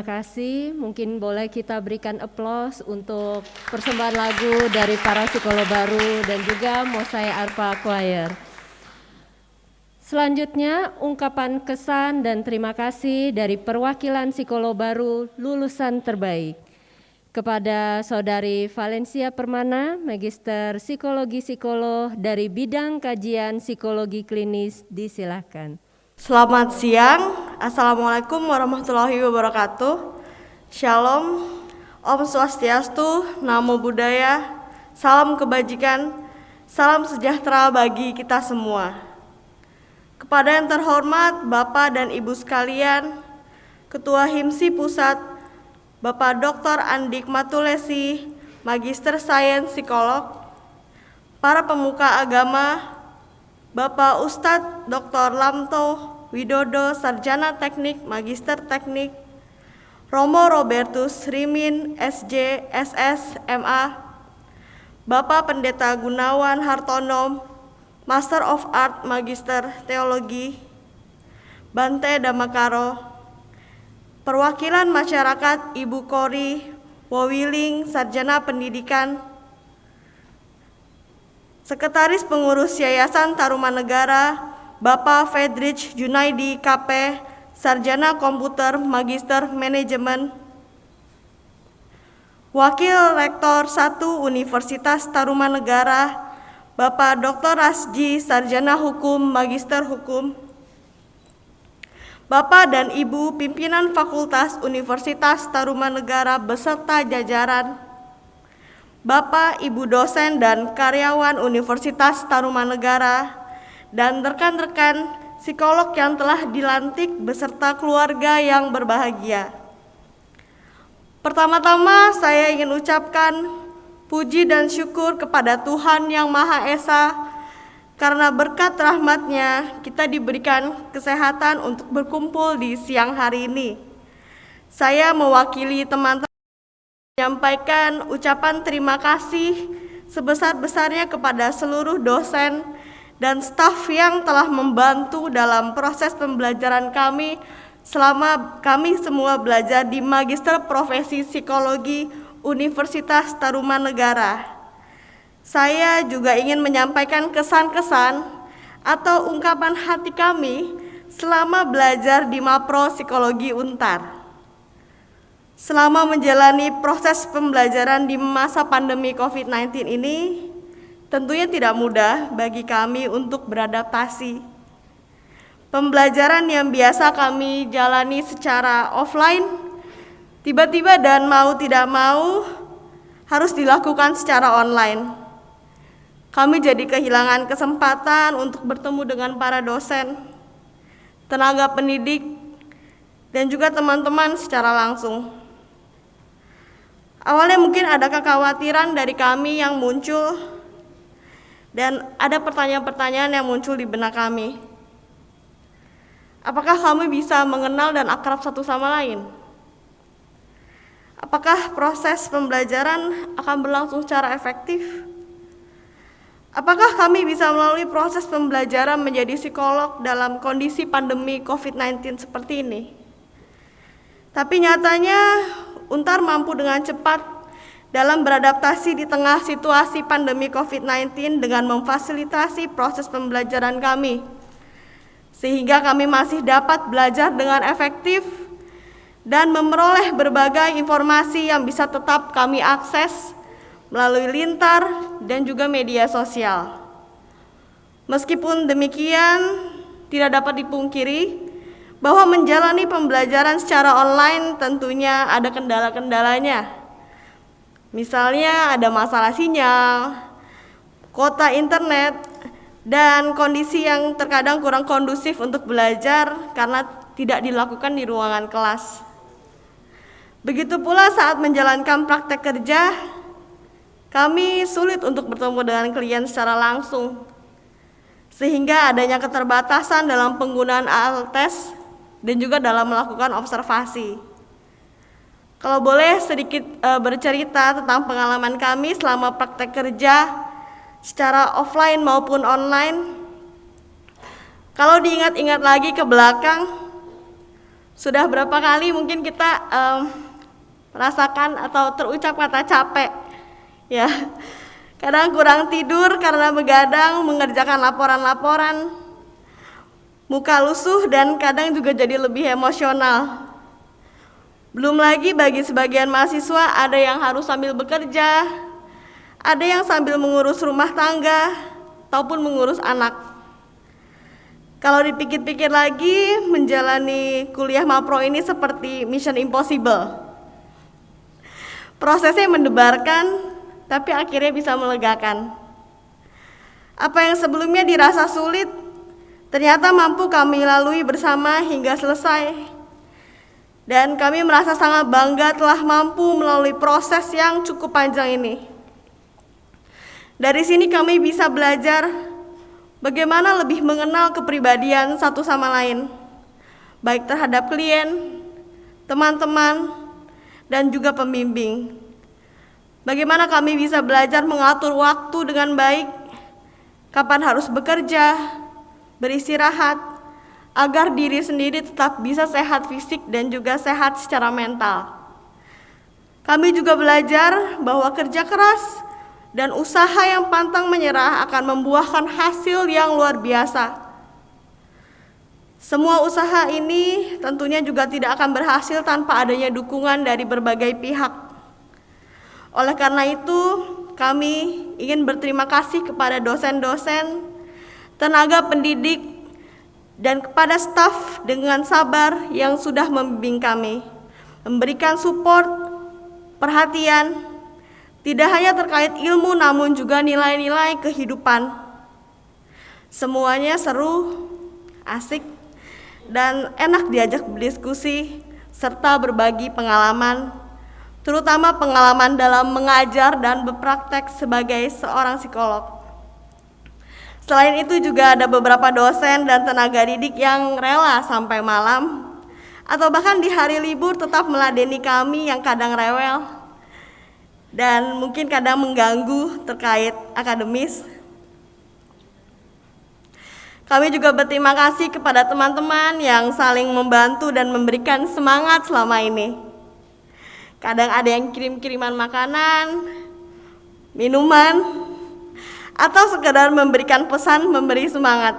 terima kasih. Mungkin boleh kita berikan aplaus untuk persembahan lagu dari para psikolog baru dan juga Mosaic Arpa Choir. Selanjutnya, ungkapan kesan dan terima kasih dari perwakilan psikolog baru lulusan terbaik. Kepada Saudari Valencia Permana, Magister Psikologi Psikolog dari bidang kajian psikologi klinis, disilakan. Selamat siang, Assalamualaikum warahmatullahi wabarakatuh. Shalom, Om Swastiastu, Namo Buddhaya, salam kebajikan, salam sejahtera bagi kita semua. Kepada yang terhormat Bapak dan Ibu sekalian, Ketua HIMSI Pusat, Bapak Dr. Andik Matulesi, Magister Sains Psikolog, para pemuka agama, Bapak Ustadz Dr. Lamto Widodo, Sarjana Teknik, Magister Teknik, Romo Robertus Rimin, SJ, SS, MA, Bapak Pendeta Gunawan Hartono, Master of Art, Magister Teologi, Bante Damakaro, perwakilan masyarakat Ibu Kori Wawiling, Sarjana Pendidikan, Sekretaris Pengurus Yayasan Tarumanegara, Bapak Fedrich Junaidi, KP, Sarjana Komputer, Magister Manajemen, Wakil Rektor 1 Universitas Tarumanegara, Bapak Dr. Rasji, Sarjana Hukum, Magister Hukum, Bapak dan Ibu pimpinan Fakultas Universitas Tarumanegara beserta jajaran, Bapak, Ibu dosen dan karyawan Universitas Tarumanegara, dan rekan-rekan psikolog yang telah dilantik beserta keluarga yang berbahagia. Pertama-tama saya ingin ucapkan puji dan syukur kepada Tuhan Yang Maha Esa, karena berkat rahmat-Nya kita diberikan kesehatan untuk berkumpul di siang hari ini. Saya mewakili teman-teman menyampaikan ucapan terima kasih sebesar-besarnya kepada seluruh dosen dan staf yang telah membantu dalam proses pembelajaran kami selama kami semua belajar di Magister Profesi Psikologi Universitas Tarumanegara. Saya juga ingin menyampaikan kesan-kesan atau ungkapan hati kami selama belajar di Mapro Psikologi Untar. Selama menjalani proses pembelajaran di masa pandemi COVID-19 ini, tentunya tidak mudah bagi kami untuk beradaptasi. Pembelajaran yang biasa kami jalani secara offline tiba-tiba dan mau tidak mau harus dilakukan secara online. Kami jadi kehilangan kesempatan untuk bertemu dengan para dosen, tenaga pendidik, dan juga teman-teman secara langsung. Awalnya mungkin ada kekhawatiran dari kami yang muncul, dan ada pertanyaan-pertanyaan yang muncul di benak kami. Apakah kami bisa mengenal dan akrab satu sama lain? Apakah proses pembelajaran akan berlangsung secara efektif? Apakah kami bisa melalui proses pembelajaran menjadi psikolog dalam kondisi pandemi COVID-19 seperti ini? Tapi nyatanya Untar mampu dengan cepat dalam beradaptasi di tengah situasi pandemi COVID-19 dengan memfasilitasi proses pembelajaran kami, sehingga kami masih dapat belajar dengan efektif dan memperoleh berbagai informasi yang bisa tetap kami akses melalui Lintar dan juga media sosial. Meskipun demikian, tidak dapat dipungkiri bahwa menjalani pembelajaran secara online tentunya ada kendala-kendalanya. Misalnya ada masalah sinyal, kuota internet, dan kondisi yang terkadang kurang kondusif untuk belajar karena tidak dilakukan di ruangan kelas. Begitu pula saat menjalankan praktek kerja, kami sulit untuk bertemu dengan klien secara langsung, sehingga adanya keterbatasan dalam penggunaan alat tes dan juga dalam melakukan observasi. Kalau boleh sedikit bercerita tentang pengalaman kami selama praktek kerja secara offline maupun online. Kalau diingat-ingat lagi ke belakang, Sudah berapa kali mungkin kita merasakan atau terucap kata capek, ya. Kadang kurang tidur karena begadang mengerjakan laporan-laporan, muka lusuh dan kadang juga jadi lebih emosional. Belum lagi bagi sebagian mahasiswa ada yang harus sambil bekerja, ada yang sambil mengurus rumah tangga, ataupun mengurus anak. Kalau dipikir-pikir lagi, menjalani kuliah Mapro ini seperti mission impossible. Prosesnya mendebarkan, tapi akhirnya bisa melegakan. Apa yang sebelumnya dirasa sulit, ternyata mampu kami lalui bersama hingga selesai. Dan kami merasa sangat bangga telah mampu melalui proses yang cukup panjang ini. Dari sini kami bisa belajar bagaimana lebih mengenal kepribadian satu sama lain, baik terhadap klien, teman-teman, dan juga pembimbing. Bagaimana kami bisa belajar mengatur waktu dengan baik, kapan harus bekerja, beristirahat, agar diri sendiri tetap bisa sehat fisik dan juga sehat secara mental. Kami juga belajar bahwa kerja keras dan usaha yang pantang menyerah akan membuahkan hasil yang luar biasa. Semua usaha ini tentunya juga tidak akan berhasil tanpa adanya dukungan dari berbagai pihak. Oleh karena itu, kami ingin berterima kasih kepada dosen-dosen, tenaga pendidik, dan kepada staf dengan sabar yang sudah membimbing kami, memberikan support, perhatian, tidak hanya terkait ilmu namun juga nilai-nilai kehidupan. Semuanya seru, asik, dan enak diajak berdiskusi serta berbagi pengalaman, terutama pengalaman dalam mengajar dan berpraktek sebagai seorang psikolog. Selain itu juga ada beberapa dosen dan tenaga didik yang rela sampai malam atau bahkan di hari libur tetap meladeni kami yang kadang rewel dan mungkin kadang mengganggu terkait akademis. Kami juga berterima kasih kepada teman-teman yang saling membantu dan memberikan semangat selama ini. Kadang ada yang kirim-kiriman makanan, minuman, atau sekedar memberikan pesan memberi semangat.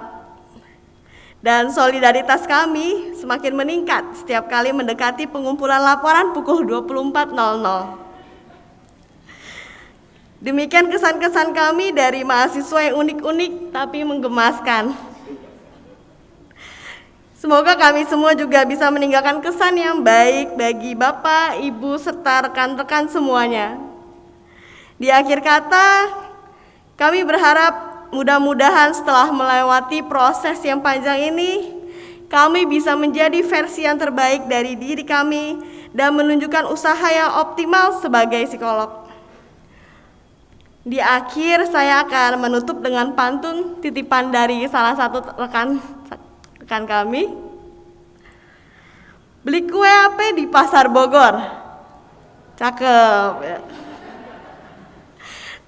Dan solidaritas kami semakin meningkat setiap kali mendekati pengumpulan laporan pukul 24.00. Demikian kesan-kesan kami dari mahasiswa yang unik-unik tapi menggemaskan. Semoga kami semua juga bisa meninggalkan kesan yang baik bagi Bapak, Ibu, serta rekan-rekan semuanya. Di akhir kata, kami berharap mudah-mudahan setelah melewati proses yang panjang ini, kami bisa menjadi versi yang terbaik dari diri kami dan menunjukkan usaha yang optimal sebagai psikolog. Di akhir, saya akan menutup dengan pantun titipan dari salah satu rekan kami. Beli kue apa di Pasar Bogor? Cakep ya.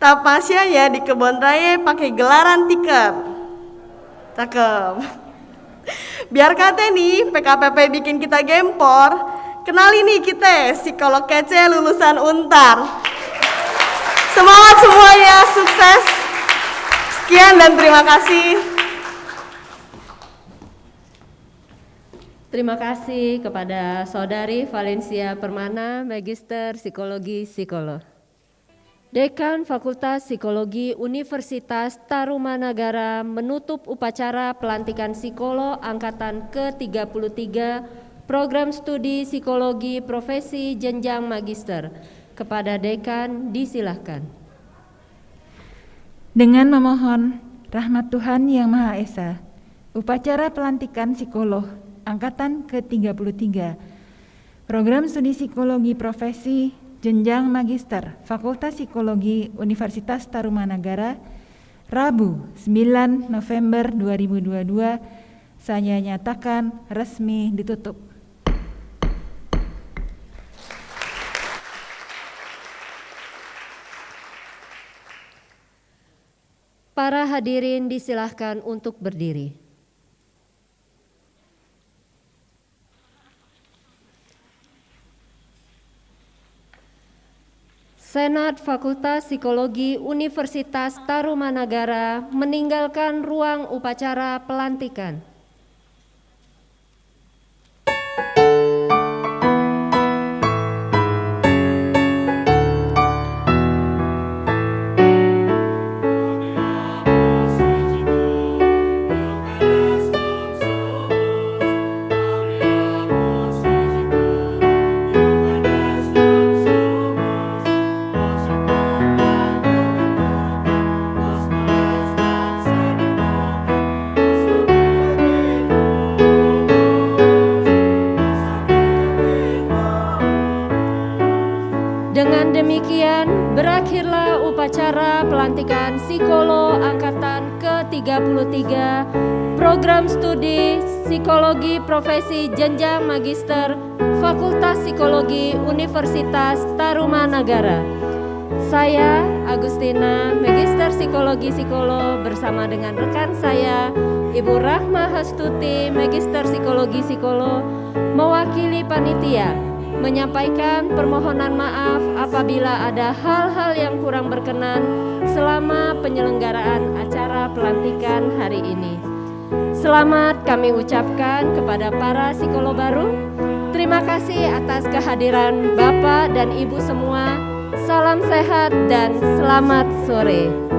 Tapasya ya di kebun raya pakai gelaran tikar. Cakep. Biar kata nih PKPP bikin kita gempor, kenali nih kita psikolog kece lulusan Untar. Semangat semuanya, sukses. Sekian dan terima kasih. Terima kasih kepada Saudari Valencia Permana, Magister Psikologi Psikolog. Dekan Fakultas Psikologi Universitas Tarumanagara menutup upacara pelantikan psikolog angkatan ke-33 Program Studi Psikologi Profesi Jenjang Magister. Kepada Dekan disilahkan. Dengan memohon rahmat Tuhan Yang Maha Esa, upacara pelantikan psikolog Angkatan ke-33 Program Studi Psikologi Profesi Jenjang Magister Fakultas Psikologi Universitas Tarumanagara Rabu 9 November 2022 saya nyatakan resmi ditutup. Para hadirin disilahkan untuk berdiri. Senat Fakultas Psikologi Universitas Tarumanagara meninggalkan ruang upacara pelantikan. Dengan demikian, berakhirlah upacara pelantikan Psikolo Angkatan ke-33 Program Studi Psikologi Profesi Jenjang Magister Fakultas Psikologi Universitas Tarumanagara. Saya, Agustina, Magister Psikologi Psikolo, bersama dengan rekan saya, Ibu Rahma Hastuti, Magister Psikologi Psikolo, mewakili panitia menyampaikan permohonan maaf apabila ada hal-hal yang kurang berkenan selama penyelenggaraan acara pelantikan hari ini. Selamat kami ucapkan kepada para psikolog baru. Terima kasih atas kehadiran Bapak dan Ibu semua. Salam sehat dan selamat sore.